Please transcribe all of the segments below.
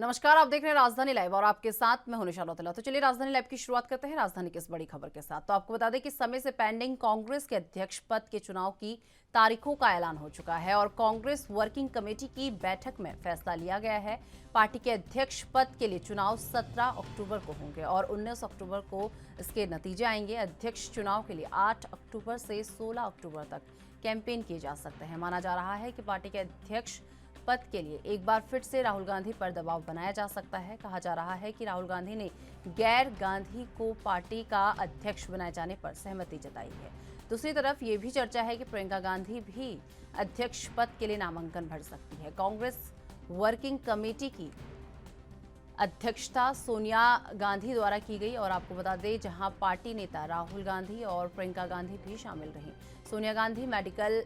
नमस्कार, आप देख रहे हैं राजधानी लाइव और आपके साथ मैं हूं निशा रौतेला। तो चलिए राजधानी लाइव की शुरुआत करते हैं राजधानी की इस बड़ी खबर के साथ। तो आपको बता दें कि समय से पेंडिंग कांग्रेस के अध्यक्ष पद के चुनाव की तारीखों का ऐलान हो चुका है और कांग्रेस वर्किंग कमेटी की बैठक में फैसला लिया गया है। पार्टी के अध्यक्ष पद के लिए चुनाव 17 अक्टूबर को होंगे और 19 अक्टूबर को इसके नतीजे आएंगे। अध्यक्ष चुनाव के लिए 8 अक्टूबर से 16 अक्टूबर तक कैंपेन किए जा सकते हैं। माना जा रहा है कि पार्टी के अध्यक्ष पद के लिए एक बार फिर से राहुल गांधी पर दबाव बनाया जा सकता है। कहा जा रहा है कि राहुल गांधी ने गैर गांधी को पार्टी का अध्यक्ष बनाए जाने पर सहमति जताई है। दूसरी तरफ ये भी चर्चा है कि प्रियंका गांधी भी अध्यक्ष पद के लिए नामांकन भर सकती है। कांग्रेस वर्किंग कमेटी की अध्यक्षता सोनिया गांधी द्वारा की गई और आपको बता दें जहां पार्टी नेता राहुल गांधी और प्रियंका गांधी भी शामिल रहीं। सोनिया गांधी मेडिकल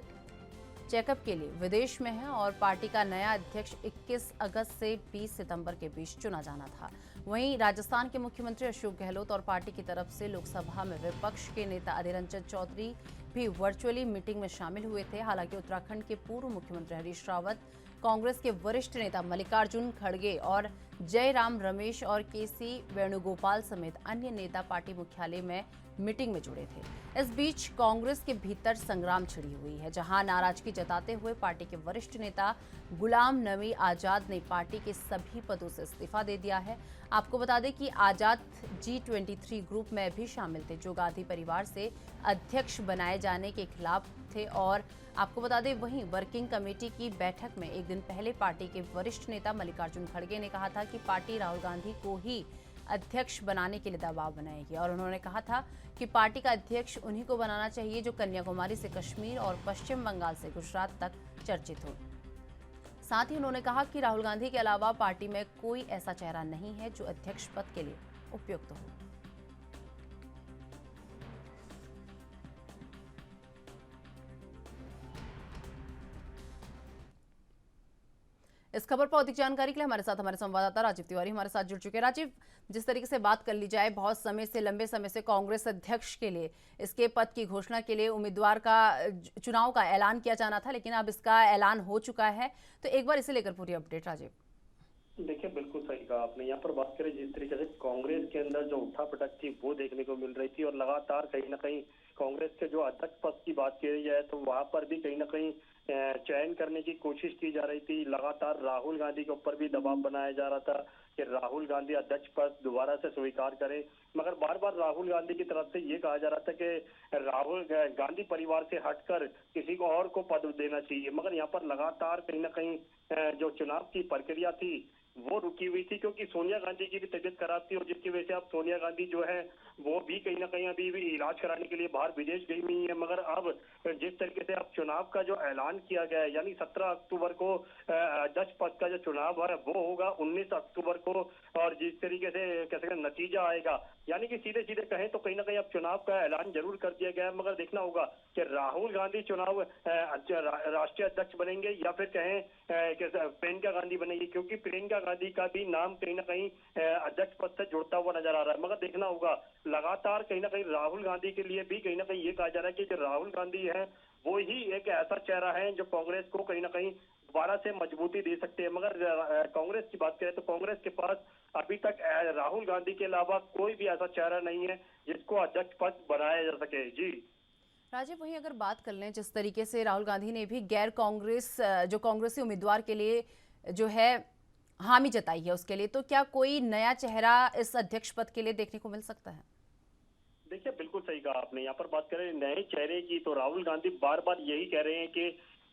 चेकअप के लिए विदेश में है और पार्टी का नया अध्यक्ष 21 अगस्त से 20 सितंबर के बीच चुना जाना था। वहीं राजस्थान के मुख्यमंत्री अशोक गहलोत और पार्टी की तरफ से लोकसभा में विपक्ष के नेता अधीर रंजन चौधरी भी वर्चुअली मीटिंग में शामिल हुए थे। हालांकि उत्तराखंड के पूर्व मुख्यमंत्री हरीश रावत, कांग्रेस के वरिष्ठ नेता मल्लिकार्जुन खड़गे और जयराम रमेश और केसी वेणुगोपाल समेत अन्य नेता पार्टी मुख्यालय में मीटिंग में जुड़े थे। इस बीच कांग्रेस के भीतर संग्राम छिड़ी हुई है, जहां नाराजगी जताते हुए पार्टी के वरिष्ठ नेता गुलाम नबी आजाद ने पार्टी के सभी पदों से इस्तीफा दे दिया है। आपको बता दें कि आजाद G23 ग्रुप में भी शामिल थे, जो गांधी परिवार से अध्यक्ष बनाए जाने के खिलाफ थे। और आपको बता दें वहीं वर्किंग कमेटी की बैठक में एक दिन पहले पार्टी के वरिष्ठ नेता मल्लिकार्जुन खड़गे ने कहा था कि पार्टी राहुल गांधी को ही अध्यक्ष बनाने के लिए दबाव बनाएगी और उन्होंने कहा था कि पार्टी का अध्यक्ष उन्हीं को बनाना चाहिए जो कन्याकुमारी से कश्मीर और पश्चिम बंगाल से गुजरात तक चर्चित हो। साथ ही उन्होंने कहा कि राहुल गांधी के अलावा पार्टी में कोई ऐसा चेहरा नहीं है जो अध्यक्ष पद के लिए उपयुक्त हो। इस खबर पर अधिक जानकारी के लिए हमारे संवाददाता राजीव तिवारी हमारे साथ जुड़ चुके हैं। राजीव, जिस तरीके से बात कर ली जाए, बहुत समय से लंबे समय से कांग्रेस अध्यक्ष के लिए इसके पद की घोषणा के लिए उम्मीदवार का चुनाव का ऐलान किया जाना था, लेकिन अब इसका ऐलान हो चुका है। तो एक बार इसे लेकर पूरी अपडेट राजीव। देखिए, बिल्कुल सही कहा आपने। यहाँ पर बात करें जिस तरीके से कांग्रेस के अंदर जो उठापटक थी वो देखने को मिल रही थी और लगातार कहीं ना कहीं कांग्रेस के जो अध्यक्ष पद की बात की जाए तो वहां पर भी कहीं ना कहीं चयन करने की कोशिश की जा रही थी। लगातार राहुल गांधी के ऊपर भी दबाव बनाया जा रहा था कि राहुल गांधी अध्यक्ष पद दोबारा से स्वीकार करें, मगर बार बार राहुल गांधी की तरफ से ये कहा जा रहा था कि राहुल गांधी परिवार से हटकर किसी को और को पद देना चाहिए। मगर यहाँ पर लगातार कहीं ना कहीं जो चुनाव की प्रक्रिया थी वो रुकी हुई थी, क्योंकि सोनिया गांधी की भी तबीयत खराब थी और जिसकी वजह से अब सोनिया गांधी जो है वो भी कहीं ना कहीं अभी भी इलाज कराने के लिए बाहर विदेश गई हुई है। मगर अब जिस तरीके से अब चुनाव का जो ऐलान किया गया है, यानी 17 अक्टूबर को अध्यक्ष पद का जो चुनाव है वो होगा 19 अक्टूबर को, और जिस तरीके से कैसे नतीजा आएगा, यानी कि सीधे सीधे कहें तो कहीं ना कहीं अब चुनाव का ऐलान जरूर कर दिया गया है। मगर देखना होगा कि राहुल गांधी चुनाव राष्ट्रीय अध्यक्ष बनेंगे या फिर कहें प्रियंका गांधी बनेगी, क्योंकि प्रियंका गांधी का भी नाम कहीं ना कहीं अध्यक्ष पद से जुड़ता हुआ नजर आ रहा है। मगर देखना होगा, लगातार कहीं ना कहीं राहुल गांधी के लिए भी कहीं ना कहीं ये कहा जा रहा है कि जो राहुल गांधी है वो ही एक ऐसा चेहरा है जो कांग्रेस को कहीं ना कहीं दोबारा से मजबूती दे सकते हैं। मगर कांग्रेस की बात करें तो कांग्रेस के पास अभी तक राहुल गांधी के अलावा कोई भी ऐसा चेहरा नहीं है जिसको अध्यक्ष पद बनाया जा सके। जी राजीव, वहीं अगर बात कर लें जिस तरीके से राहुल गांधी ने भी गैर कांग्रेस जो कांग्रेसी उम्मीदवार के लिए जो है हामी जताई है उसके लिए, तो क्या कोई नया चेहरा इस अध्यक्ष पद के लिए देखने को मिल सकता है? देखिए, बिल्कुल सही कहा आपने। यहाँ पर बात करें नए चेहरे की तो राहुल गांधी बार बार यही कह रहे हैं कि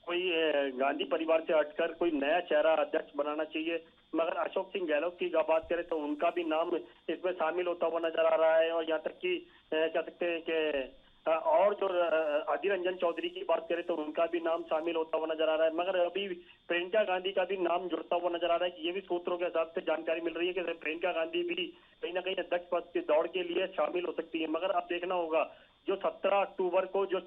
कोई गांधी परिवार से हटकर कोई नया चेहरा अध्यक्ष बनाना चाहिए। मगर अशोक सिंह गहलोत की बात करें तो उनका भी नाम इसमें शामिल होता हुआ नजर आ रहा है। और यहाँ तक कि कह सकते हैं कि और जो अधीर रंजन चौधरी की बात करें तो उनका भी नाम शामिल होता हुआ नजर आ रहा है। मगर अभी प्रियंका गांधी का भी नाम जुड़ता हुआ नजर आ रहा है कि ये भी सूत्रों के हिसाब से जानकारी मिल रही है कि प्रियंका गांधी भी कहीं ना कहीं अध्यक्ष पद की दौड़ के लिए शामिल हो सकती है। मगर अब देखना होगा जो 17 अक्टूबर को जो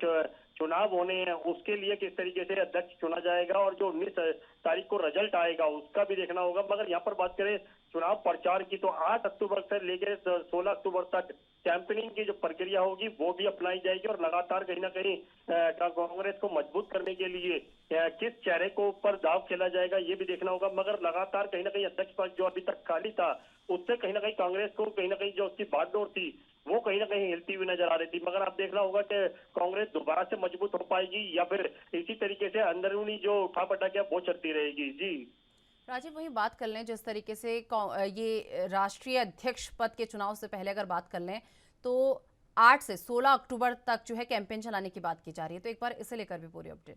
चुनाव होने हैं उसके लिए किस तरीके से अध्यक्ष चुना जाएगा और जो 19 तारीख को रिजल्ट आएगा उसका भी देखना होगा। मगर यहाँ पर बात करें चुनाव प्रचार की, तो 8 अक्टूबर से लेकर 16 अक्टूबर तक कैंपेनिंग की जो प्रक्रिया होगी वो भी अपनाई जाएगी और लगातार कहीं ना कहीं कांग्रेस को मजबूत करने के लिए किस चेहरे को ऊपर दाव खेला जाएगा ये भी देखना होगा। मगर लगातार कहीं ना कहीं अध्यक्ष पद जो अभी तक खाली था उससे कहीं ना कहीं कांग्रेस को कहीं ना कहीं जो उसकी बागडोर थी वो कहीं ना कहीं हिलती हुई नजर आ रही थी। मगर अब देखना होगा कि कांग्रेस दोबारा से मजबूत हो पाएगी या फिर इसी तरीके से अंदरूनी जो उठापटक है वो चलती रहेगी। जी राजीव, वही बात कर लें जिस तरीके से ये राष्ट्रीय अध्यक्ष पद के चुनाव से पहले अगर बात कर लें तो 8 से 16 अक्टूबर तक जो है कैंपेन चलाने की बात की जा रही है, तो एक बार इसे लेकर भी पूरी अपडेट।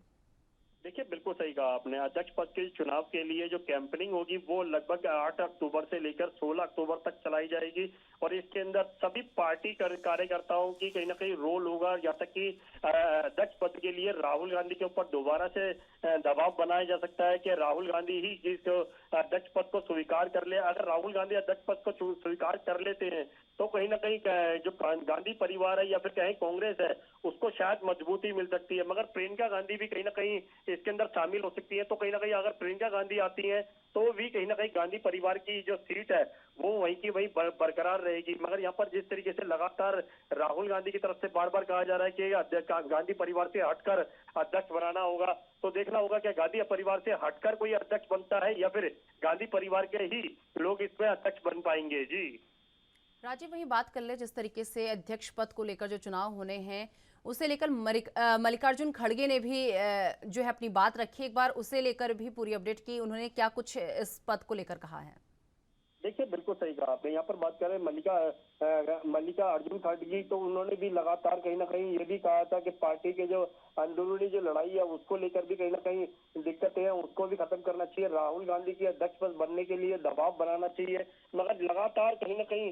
देखिए, बिल्कुल सही कहा आपने। अध्यक्ष पद के चुनाव के लिए जो कैंपेनिंग होगी वो लगभग 8 अक्टूबर से लेकर 16 अक्टूबर तक चलाई जाएगी और इसके अंदर सभी पार्टी कार्यकर्ताओं की कहीं ना कहीं रोल होगा। यहाँ तक कि अध्यक्ष पद के लिए राहुल गांधी के ऊपर दोबारा से दबाव बनाया जा सकता है कि राहुल गांधी ही जिस अध्यक्ष पद को स्वीकार कर ले। अगर राहुल गांधी अध्यक्ष पद को स्वीकार कर लेते हैं तो कहीं ना कहीं जो गांधी परिवार है या फिर कहें कांग्रेस है उसको शायद मजबूती मिल सकती है। मगर प्रियंका गांधी भी कहीं ना कहीं इसके अंदर शामिल हो सकती है। तो कहीं ना कहीं अगर प्रियंका गांधी आती हैं तो भी कहीं ना कहीं गांधी परिवार की जो सीट है वो वहीं की वहीं बरकरार रहेगी। मगर यहाँ पर जिस तरीके से लगातार राहुल गांधी की तरफ से बार बार कहा जा रहा है कि गांधी परिवार से हटकर अध्यक्ष बनाना होगा, तो देखना होगा कि गांधी परिवार से हटकर कोई अध्यक्ष बनता है या फिर गांधी परिवार के ही लोग इसमें अध्यक्ष बन पाएंगे। जी राजीव, वही बात कर ले जिस तरीके से अध्यक्ष पद को लेकर जो चुनाव होने हैं उसे लेकर मल्लिकार्जुन खड़गे ने भी जो है अपनी बात रखी, एक बार उसे लेकर भी पूरी अपडेट की। उन्होंने क्या कुछ इस पद को लेकर कहा है? देखिए, बिल्कुल सही कहा आपने। यहाँ पर बात करें मल्लिका अर्जुन खड़गे, तो उन्होंने भी लगातार कहीं ना कहीं ये भी कहा था कि पार्टी के जो अंदरूनी जो लड़ाई है उसको लेकर भी कहीं ना कहीं दिक्कतें हैं उसको भी खत्म करना चाहिए। राहुल गांधी की अध्यक्ष पद बनने के लिए दबाव बनाना चाहिए। मगर लगातार कहीं ना कहीं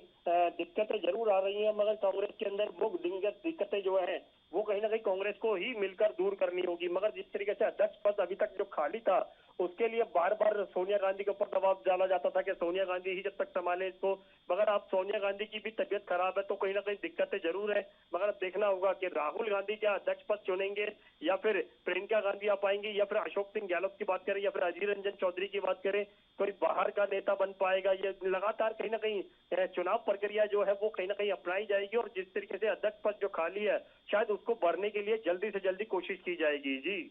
दिक्कतें जरूर आ रही हैं, मगर कांग्रेस के अंदर वो दिक्कतें जो है वो कहीं ना कहीं कांग्रेस को ही मिलकर दूर करनी होगी। मगर जिस तरीके से अध्यक्ष पद अभी तक जो खाली था उसके लिए बार बार सोनिया गांधी के ऊपर दबाव डाला जाता था कि सोनिया गांधी ही जब तक संभाले इसको। मगर अब सोनिया गांधी की भी तबीयत खराब है तो कहीं ना कहीं दिक्कतें जरूर है। मगर अब देखना होगा कि राहुल गांधी क्या अध्यक्ष पद चुनेंगे या फिर प्रियंका गांधी आ पाएंगी या फिर अशोक सिंह गहलोत की बात करें या फिर अधीर रंजन चौधरी की बात करें, कोई बाहर का नेता बन पाएगा। ये लगातार कहीं ना कहीं चुनाव प्रक्रिया जो है वो कहीं ना कहीं अपनाई जाएगी और जिस तरीके से अध्यक्ष पद जो खाली है शायद उसको भरने के लिए जल्दी से जल्दी कोशिश की जाएगी। जी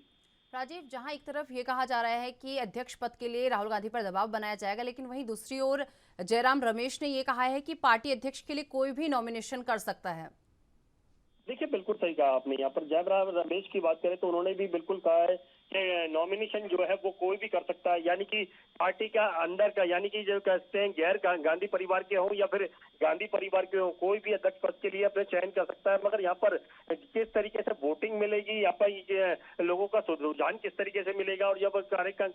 राजीव, जहां एक तरफ ये कहा जा रहा है कि अध्यक्ष पद के लिए राहुल गांधी पर दबाव बनाया जाएगा, लेकिन वहीं दूसरी ओर जयराम रमेश ने ये कहा है कि पार्टी अध्यक्ष के लिए कोई भी नॉमिनेशन कर सकता है। देखिए, बिल्कुल सही कहा आपने। यहाँ पर जयराम रमेश की बात करें तो उन्होंने भी बिल्कुल कहा है कि नॉमिनेशन जो है वो कोई भी कर सकता है, यानी कि पार्टी का अंदर का, यानी कि जो कहते हैं गैर गांधी परिवार के हो या फिर गांधी परिवार के हो, कोई भी अध्यक्ष पद के लिए अपने चयन कर सकता है। मगर यहाँ पर किस तरीके से वोटिंग मिलेगी, यहाँ पर लोगों का रुझान किस तरीके से मिलेगा और जब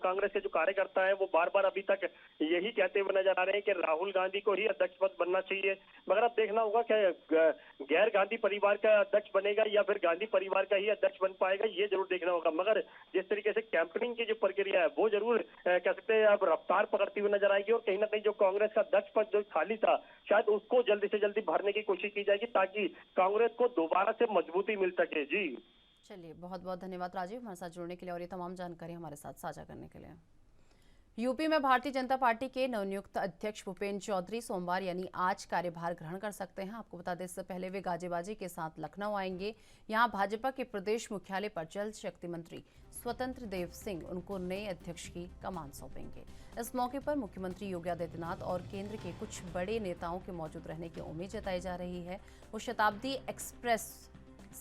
कांग्रेस के जो कार्यकर्ता है वो बार बार अभी तक यही कहते हुए नजर आ रहे हैं कि राहुल गांधी को ही अध्यक्ष पद बनना चाहिए। मगर अब देखना होगा कि गैर गांधी परिवार का अध्यक्ष बनेगा या फिर गांधी परिवार का ही अध्यक्ष बन पाएगा, ये जरूर देखना होगा। मगर जिस तरीके से कैंपेनिंग की जो प्रक्रिया है वो जरूर कह सकते हैं अब रफ्तार पकड़ती हुई नजर आएगी और कहीं ना कहीं जो कांग्रेस का अध्यक्ष पद जो खाली था शायद उसको जल्दी से जल्दी भरने की कोशिश की जाएगी ताकि कांग्रेस को दोबारा से मजबूती मिल सके। जी चलिए, बहुत बहुत धन्यवाद राजीव हमारे साथ जुड़ने के लिए और ये तमाम जानकारी हमारे साथ साझा करने के लिए। यूपी में भारतीय जनता पार्टी के नवनियुक्त अध्यक्ष भूपेंद्र चौधरी सोमवार यानी आज कार्यभार ग्रहण कर सकते हैं। आपको बता दें इससे पहले वे गाजीबाजी के साथ लखनऊ आएंगे। यहां भाजपा के प्रदेश मुख्यालय पर जल शक्ति मंत्री स्वतंत्र देव सिंह उनको नए अध्यक्ष की कमान सौंपेंगे। इस मौके पर मुख्यमंत्री योगी आदित्यनाथ और केंद्र के कुछ बड़े नेताओं के मौजूद रहने की उम्मीद जताई जा रही है। वो शताब्दी एक्सप्रेस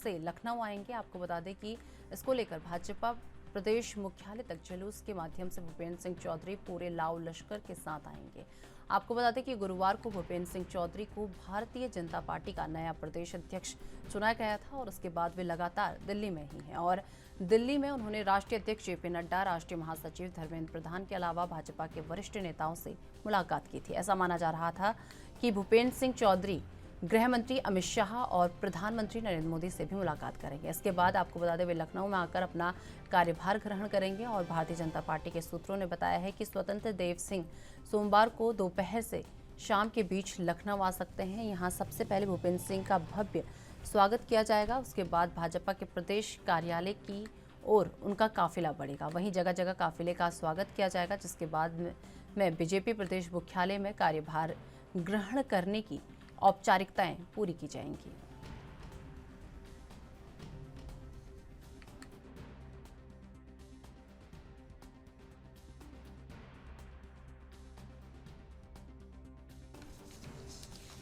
से लखनऊ आएंगे। आपको बता दें कि इसको लेकर भाजपा प्रदेश मुख्यालय तक जुलूस के माध्यम से भूपेंद्र सिंह चौधरी पूरे लाव लश्कर के साथ आएंगे। आपको बता दें कि गुरुवार को भूपेंद्र सिंह चौधरी को भारतीय जनता पार्टी का नया प्रदेश अध्यक्ष चुना गया था और उसके बाद वे लगातार दिल्ली में ही हैं और दिल्ली में उन्होंने राष्ट्रीय अध्यक्ष जेपी नड्डा, राष्ट्रीय महासचिव धर्मेंद्र प्रधान के अलावा भाजपा के वरिष्ठ नेताओं से मुलाकात की थी। ऐसा माना जा रहा था कि भूपेंद्र सिंह चौधरी गृह मंत्री अमित शाह और प्रधानमंत्री नरेंद्र मोदी से भी मुलाकात करेंगे। इसके बाद आपको बता दें वे लखनऊ में आकर अपना कार्यभार ग्रहण करेंगे और भारतीय जनता पार्टी के सूत्रों ने बताया है कि स्वतंत्र देव सिंह सोमवार को दोपहर से शाम के बीच लखनऊ आ सकते हैं। यहाँ सबसे पहले भूपेंद्र सिंह का भव्य स्वागत किया जाएगा। उसके बाद भाजपा के प्रदेश कार्यालय की ओर उनका काफिला बढ़ेगा। वहीं जगह जगह काफिले का स्वागत किया जाएगा, जिसके बाद में बीजेपी प्रदेश मुख्यालय में कार्यभार ग्रहण करने की औपचारिकताएं पूरी की जाएंगी।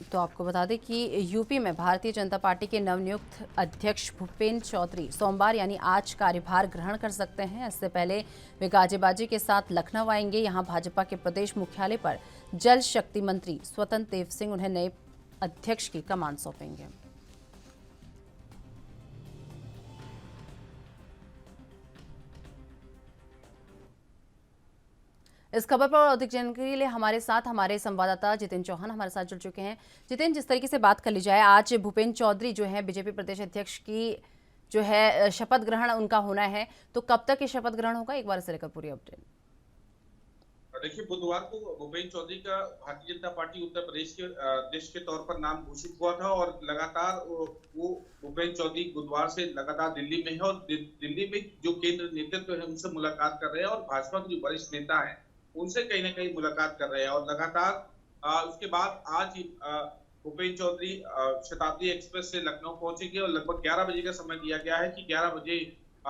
तो आपको बता दें कि यूपी में भारतीय जनता पार्टी के नवनियुक्त अध्यक्ष भूपेंद्र चौधरी सोमवार यानी आज कार्यभार ग्रहण कर सकते हैं। इससे पहले वे गाजेबाजी के साथ लखनऊ आएंगे। यहां भाजपा के प्रदेश मुख्यालय पर जल शक्ति मंत्री स्वतंत्र देव सिंह उन्हें नए अध्यक्ष की कमान सौंपेंगे। इस खबर पर अधिक जानकारी के लिए हमारे साथ हमारे संवाददाता जितेंद्र चौहान हमारे साथ जुड़ चुके हैं। जितेंद्र, जिस तरीके से बात कर ली जाए, आज भूपेंद्र चौधरी जो है बीजेपी प्रदेश अध्यक्ष की जो है शपथ ग्रहण उनका होना है, तो कब तक ये शपथ ग्रहण होगा, एक बार इसे लेकर पूरी अपडेट। देखिए, बुधवार को भूपेंद्र चौधरी का भारतीय जनता पार्टी उत्तर प्रदेश के अध्यक्ष के तौर पर नाम घोषित हुआ था और लगातार वो भूपेंद्र चौधरी बुधवार से लगातार दिल्ली में है और दिल्ली में जो केंद्र नेतृत्व है उनसे मुलाकात कर रहे हैं और भाजपा के जो वरिष्ठ नेता है उनसे कहीं ना कहीं मुलाकात कर रहे हैं। और लगातार उसके बाद आज भूपेंद्र चौधरी शताब्दी एक्सप्रेस से लखनऊ पहुंचेंगे और लगभग 11 बजे का समय दिया गया है कि 11 बजे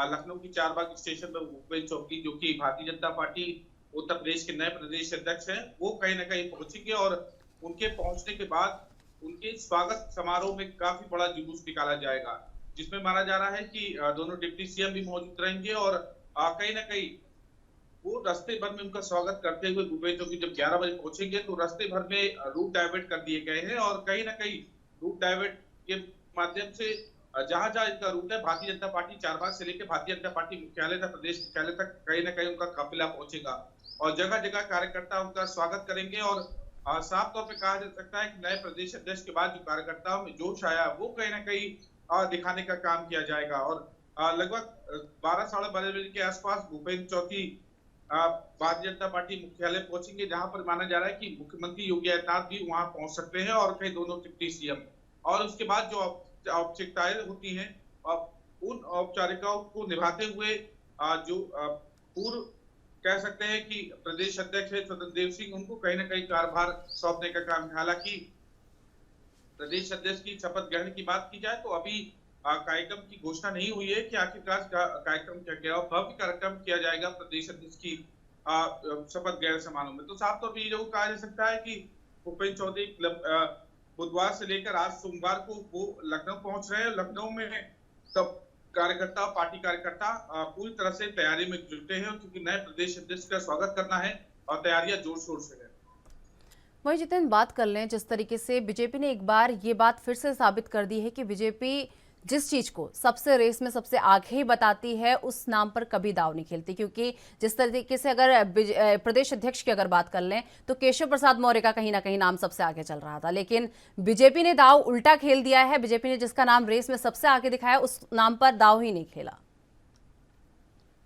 लखनऊ की चारबाग स्टेशन पर भूपेंद्र चौधरी, जो कि भारतीय जनता पार्टी उत्तर प्रदेश के नए प्रदेश अध्यक्ष हैं, वो कहीं ना कहीं पहुंचेंगे और उनके पहुंचने के बाद उनके स्वागत समारोह में काफी बड़ा जुलूस निकाला जाएगा, जिसमें माना जा रहा है कि दोनों डिप्टी सीएम भी मौजूद रहेंगे और कहीं ना कहीं वो रास्ते भर में उनका स्वागत करते हुए भूपेंद्र चौधरी जब 11 बजे पहुंचेंगे तो रास्ते भर में रूट डाइवर्ट कर दिए गए हैं और कहीं ना कहीं रूट डाइवर्ट के माध्यम से जहां जहां इनका रूट है, भारतीय जनता पार्टी चारबाग से लेकर भारतीय जनता पार्टी मुख्यालय तक, प्रदेश मुख्यालय तक कहीं ना कहीं उनका काफिला पहुंचेगा और जगह जगह कार्यकर्ता उनका स्वागत करेंगे। और साफ तौर पर कहा जा सकता है कि नए प्रदेश अध्यक्ष के बाद जो कार्यकर्ताओं में जोश आया वो कहीं ना कहीं दिखाने का काम किया जाएगा। और लगभग 12 साढ़े 12 बजे के आसपास भूपेंद्र चौधरी भारतीय जनता पार्टी मुख्यालय पहुंचेंगे, जहां पर माना जा रहा है कि मुख्यमंत्री योगी आदित्यनाथ भी वहां पहुंच सकते हैं और कई दोनों डिप्टी सीएम। और उसके बाद जो औपचारिकताएं होती हैं उन औपचारिकताओं को निभाते हुए जो पूर्व कह सकते हैं कि प्रदेश अध्यक्ष है स्वतंत्र देव सिंह, उनको कहीं ना कहीं कार्यभार सौंपने का काम। हालांकि प्रदेश अध्यक्ष की शपथ ग्रहण की बात की जाए तो अभी कार्यक्रम की घोषणा नहीं हुई है कि आखिरकार कार्यक्रम क्या गया और भव्य कार्यक्रम किया जाएगा प्रदेश अध्यक्ष की शपथ ग्रहण समारोह में। तो साफ तौर पर ये जो कहा जा सकता है कि भूपेंद्र चौधरी बुधवार से लेकर आज सोमवार को वो लखनऊ पहुंच रहे हैं। लखनऊ में तब कार्यकर्ता, पार्टी कार्यकर्ता पूरी तरह से तैयारी में जुटे हैं क्योंकि नए प्रदेश अध्यक्ष का स्वागत करना है और तैयारियां जोर शोर से है। वही जितेंद्र, बात कर लें जिस तरीके से बीजेपी ने एक बार ये बात फिर से साबित कर दी है कि बीजेपी जिस चीज को सबसे रेस में सबसे आगे ही बताती है उस नाम पर कभी दाव नहीं खेलती, क्योंकि जिस तरीके से अगर प्रदेश अध्यक्ष की अगर बात कर लें तो केशव प्रसाद मौर्य का कहीं ना कहीं नाम सबसे आगे चल रहा था, लेकिन बीजेपी ने दाव उल्टा खेल दिया है। बीजेपी ने जिसका नाम रेस में सबसे आगे दिखाया उस नाम पर दाव ही नहीं खेला।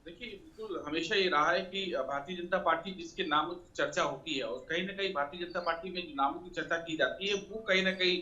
देखिए, बिल्कुल हमेशा ये रहा है कि भारतीय जनता पार्टी जिसके नामों की चर्चा होती है और कहीं ना कहीं भारतीय जनता पार्टी में जो नामों की चर्चा की जाती है वो कहीं ना कहीं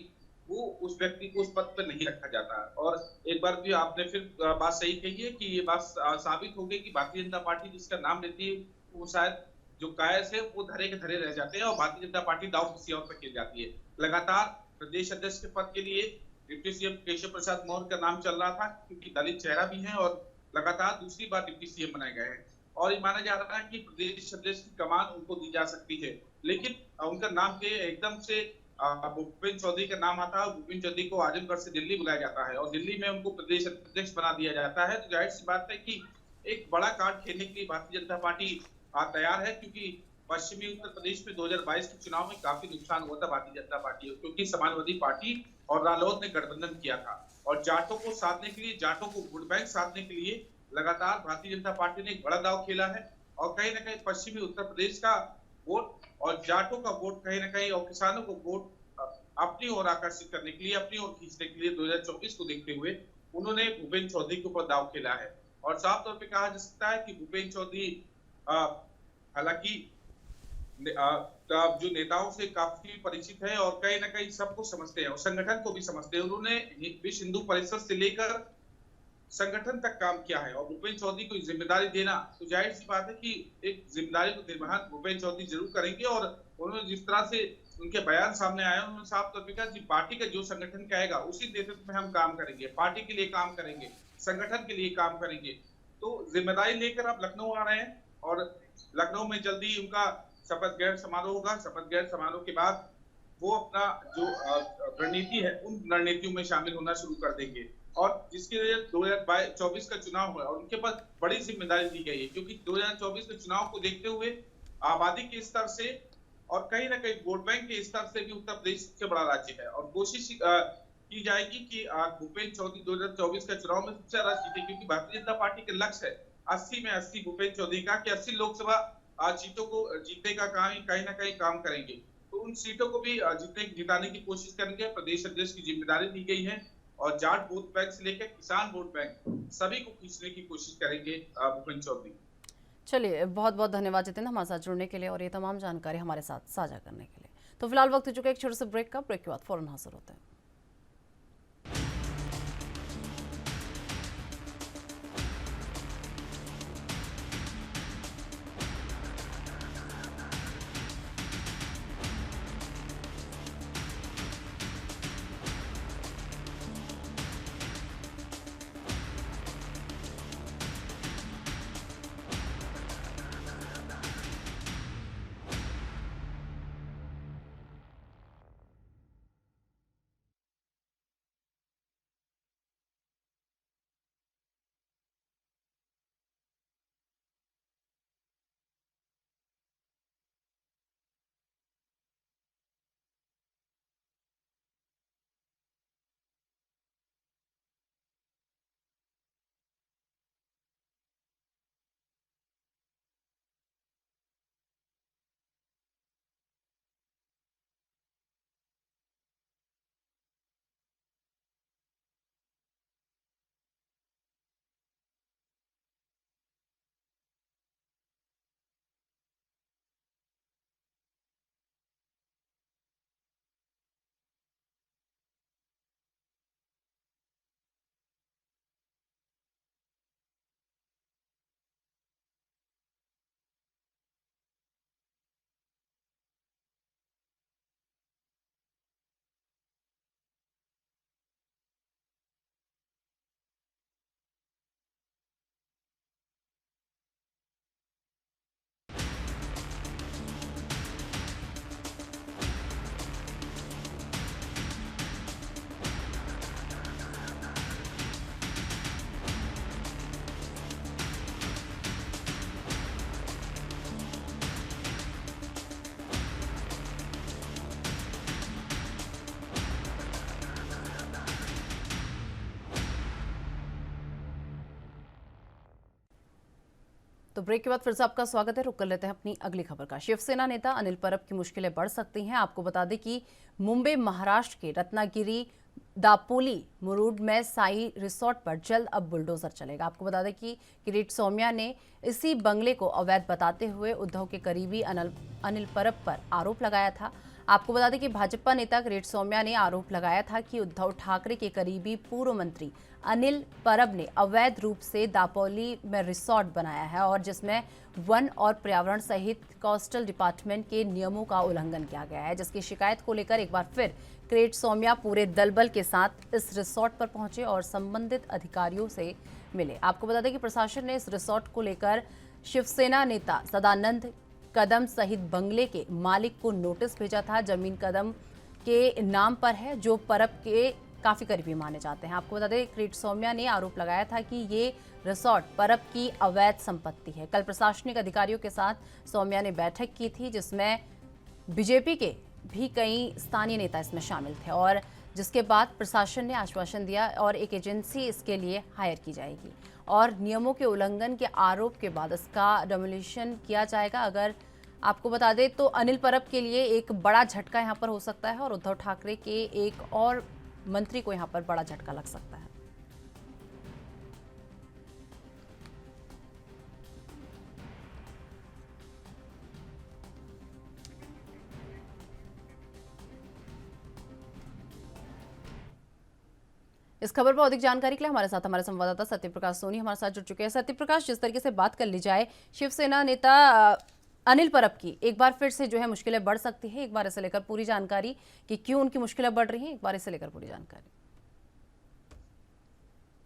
वो उस व्यक्ति को उस पद पर नहीं रखा जाता। और एक बार भी आपने फिर बात सही कही है कि ये बात साबित हो गई कि भारतीय जनता पार्टी जिसका नाम लेती है वो शायद जो कायस है वो धरे के धरे रह जाते हैं और भारतीय जनता पार्टी दाव किसी और पर खेल जाती है। लगातार प्रदेश अध्यक्ष के पद के लिए डिप्टी सीएम केशव प्रसाद मौर्य का नाम चल रहा था क्योंकि दलित चेहरा भी है और लगातार दूसरी बार डिप्टी सीएम बनाए गए हैं और ये माना जा रहा है कि प्रदेश अध्यक्ष की कमान उनको दी जा सकती है। लेकिन उनका नाम के एकदम से भूपेंद्र चौधरी का नाम आता है। भूपेंद्र चौधरी को आजमगढ़ से दिल्ली बुलाया जाता है और दिल्ली में उनको प्रदेश अध्यक्ष बना दिया जाता है। तो जाहिर सी बात है कि एक बड़ा कार्ड खेलने के लिए भारतीय जनता पार्टी तैयार है, क्योंकि पश्चिमी उत्तर प्रदेश में 2022 के चुनाव में काफी नुकसान हुआ था भारतीय जनता पार्टी को, क्योंकि समाजवादी पार्टी और रालोद ने गठबंधन किया था और जाटों को साधने के लिए, जाटों को वोट बैंक साधने के लिए लगातार भारतीय जनता पार्टी ने एक बड़ा दाव खेला है और कहीं ना कहीं पश्चिमी उत्तर प्रदेश का वोट और जाटों का वोट कहीं ना कहीं और किसानों को वोट अपनी ओर आकर्षित करने के लिए, अपनी ओर खींचने के लिए 2024 को देखते हुए उन्होंने भूपेंद्र चौधरी के ऊपर दाव खेला है। और साफ तौर पे कहा जा सकता है कि भूपेंद्र चौधरी हालांकि जो नेताओं से काफी परिचित है और कहीं ना कहीं सबको समझते हैं और संगठन को भी समझते हैं। उन्होंने विश्व हिंदू परिषद से लेकर संगठन तक काम किया है और भूपेंद्र चौधरी को जिम्मेदारी देना, तो जाहिर सी बात है कि एक जिम्मेदारी को निर्वहन भूपेंद्र चौधरी जरूर करेंगे। और उन्होंने जिस तरह से उनके बयान सामने आए, उन्होंने साफ तौर पर कहा कि पार्टी का जो संगठन कहेगा उसी नेतृत्व में हम काम करेंगे, पार्टी के लिए काम करेंगे, संगठन के लिए काम करेंगे। तो जिम्मेदारी लेकर आप लखनऊ आ रहे हैं और लखनऊ में जल्दी उनका शपथ ग्रहण समारोह होगा। शपथ ग्रहण समारोह के बाद वो अपना जो रणनीति है उन रणनीतियों में शामिल होना शुरू कर देंगे। और जिसके लिए 2024 का चुनाव हुआ और उनके पास बड़ी जिम्मेदारी दी गई है, क्योंकि 2024 के चुनाव को देखते हुए आबादी के स्तर से और कहीं ना कहीं वोट बैंक के स्तर से भी उत्तर प्रदेश सबसे बड़ा राज्य है। और कोशिश की जाएगी कि भूपेंद्र चौधरी 2024 का चुनाव में सबसे ज्यादा जीते, क्योंकि भारतीय जनता पार्टी का लक्ष्य है 80 में 80 भूपेंद्र चौधरी का, कि 80 लोकसभा सीटों को जीतने का काम कहीं ना कहीं काम करेंगे। तो उन सीटों को भी जिताने की कोशिश करेंगे। प्रदेश अध्यक्ष की जिम्मेदारी दी गई है और जाट वोट बैंक से लेकर किसान वोट बैंक सभी को खींचने की कोशिश करेंगे भूपेंद्र चौधरी। चलिए, बहुत बहुत धन्यवाद जितेंद्र हमारे साथ जुड़ने के लिए और ये तमाम जानकारी हमारे साथ साझा करने के लिए। तो फिलहाल वक्त हो चुका है एक छोटे से ब्रेक का। ब्रेक के बाद फौरन हाजिर होते हैं। तो ब्रेक के बाद फिर से आपका स्वागत है। रुक कर लेते हैं अपनी अगली खबर का। शिवसेना नेता अनिल परब की मुश्किलें बढ़ सकती हैं। आपको बता दें कि मुंबई महाराष्ट्र के रत्नागिरी दापोली मुरुड में साई रिसोर्ट पर जल्द अब बुलडोजर चलेगा। आपको बता दें कि किरीट सौम्या ने इसी बंगले को अवैध बताते हुए उद्धव के करीबी अनिल परब पर आरोप लगाया था। आपको बता दें कि भाजपा नेता किरीट सौम्या ने आरोप लगाया था कि उद्धव ठाकरे के करीबी पूर्व मंत्री अनिल परब ने अवैध रूप से दापोली में रिसोर्ट बनाया है और जिसमें वन और पर्यावरण सहित कोस्टल डिपार्टमेंट के नियमों का उल्लंघन किया गया है, जिसकी शिकायत को लेकर एक बार फिर किरीट सौम्या पूरे दलबल के साथ इस रिसोर्ट पर पहुंचे और संबंधित अधिकारियों से मिले। आपको बता दें कि प्रशासन ने इस रिसोर्ट को लेकर शिवसेना नेता सदानंद कदम सहित बंगले के मालिक को नोटिस भेजा था। जमीन कदम के नाम पर है, जो परब के काफी करीबी माने जाते हैं। आपको बता दें किरीट सौम्या ने आरोप लगाया था कि ये रिसोर्ट परब की अवैध संपत्ति है। कल प्रशासनिक अधिकारियों के साथ सौम्या ने बैठक की थी, जिसमें बीजेपी के भी कई स्थानीय नेता इसमें शामिल थे और जिसके बाद प्रशासन ने आश्वासन दिया और एक एजेंसी इसके लिए हायर की जाएगी और नियमों के उल्लंघन के आरोप के बाद इसका डेमोलिशन किया जाएगा। अगर आपको बता दें तो अनिल परब के लिए एक बड़ा झटका यहां पर हो सकता है और उद्धव ठाकरे के एक और मंत्री को यहां पर बड़ा झटका लग सकता है। इस खबर पर अधिक जानकारी के लिए हमारे साथ हमारे संवाददाता सत्यप्रकाश सोनी हमारे साथ जुड़ चुके हैं। सत्यप्रकाश, जिस तरीके से बात कर ली जाए शिवसेना नेता अनिल परब की, एक बार फिर से जो है मुश्किलें बढ़ सकती है। एक बार इसे लेकर पूरी जानकारी कि क्यों उनकी मुश्किलें बढ़ रही हैं, एक बार इसे लेकर पूरी जानकारी।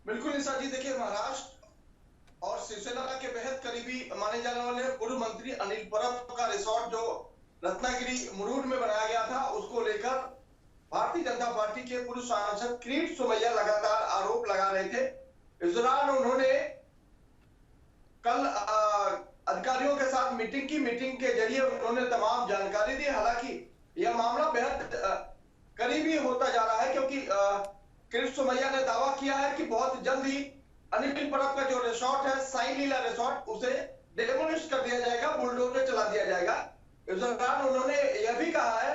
बिल्कुल निशा जी, देखिए महाराष्ट्र और शिवसेना के बेहद करीबी माने जाने वाले पूर्व मंत्री अनिल परब का रिसोर्ट जो रत्नागिरी मुरुड में बनाया गया था, उसको लेकर भारतीय जनता पार्टी के पूर्व सांसद किरीट सोमैया लगातार आरोप लगा रहे थे। इस दौरान उन्होंने कल अधिकारियों के साथ मीटिंग की। मीटिंग के जरिए उन्होंने तमाम जानकारी दी। हालांकि यह मामला बेहद करीबी होता जा रहा है, क्योंकि किरीट सोमैया ने दावा किया है कि बहुत जल्द ही अनिल परब का जो रिसोर्ट है, साई लीला रिसोर्ट, उसे डेमोलिश कर दिया जाएगा, बुलडोजर चला दिया जाएगा। इस दौरान उन्होंने यह भी कहा है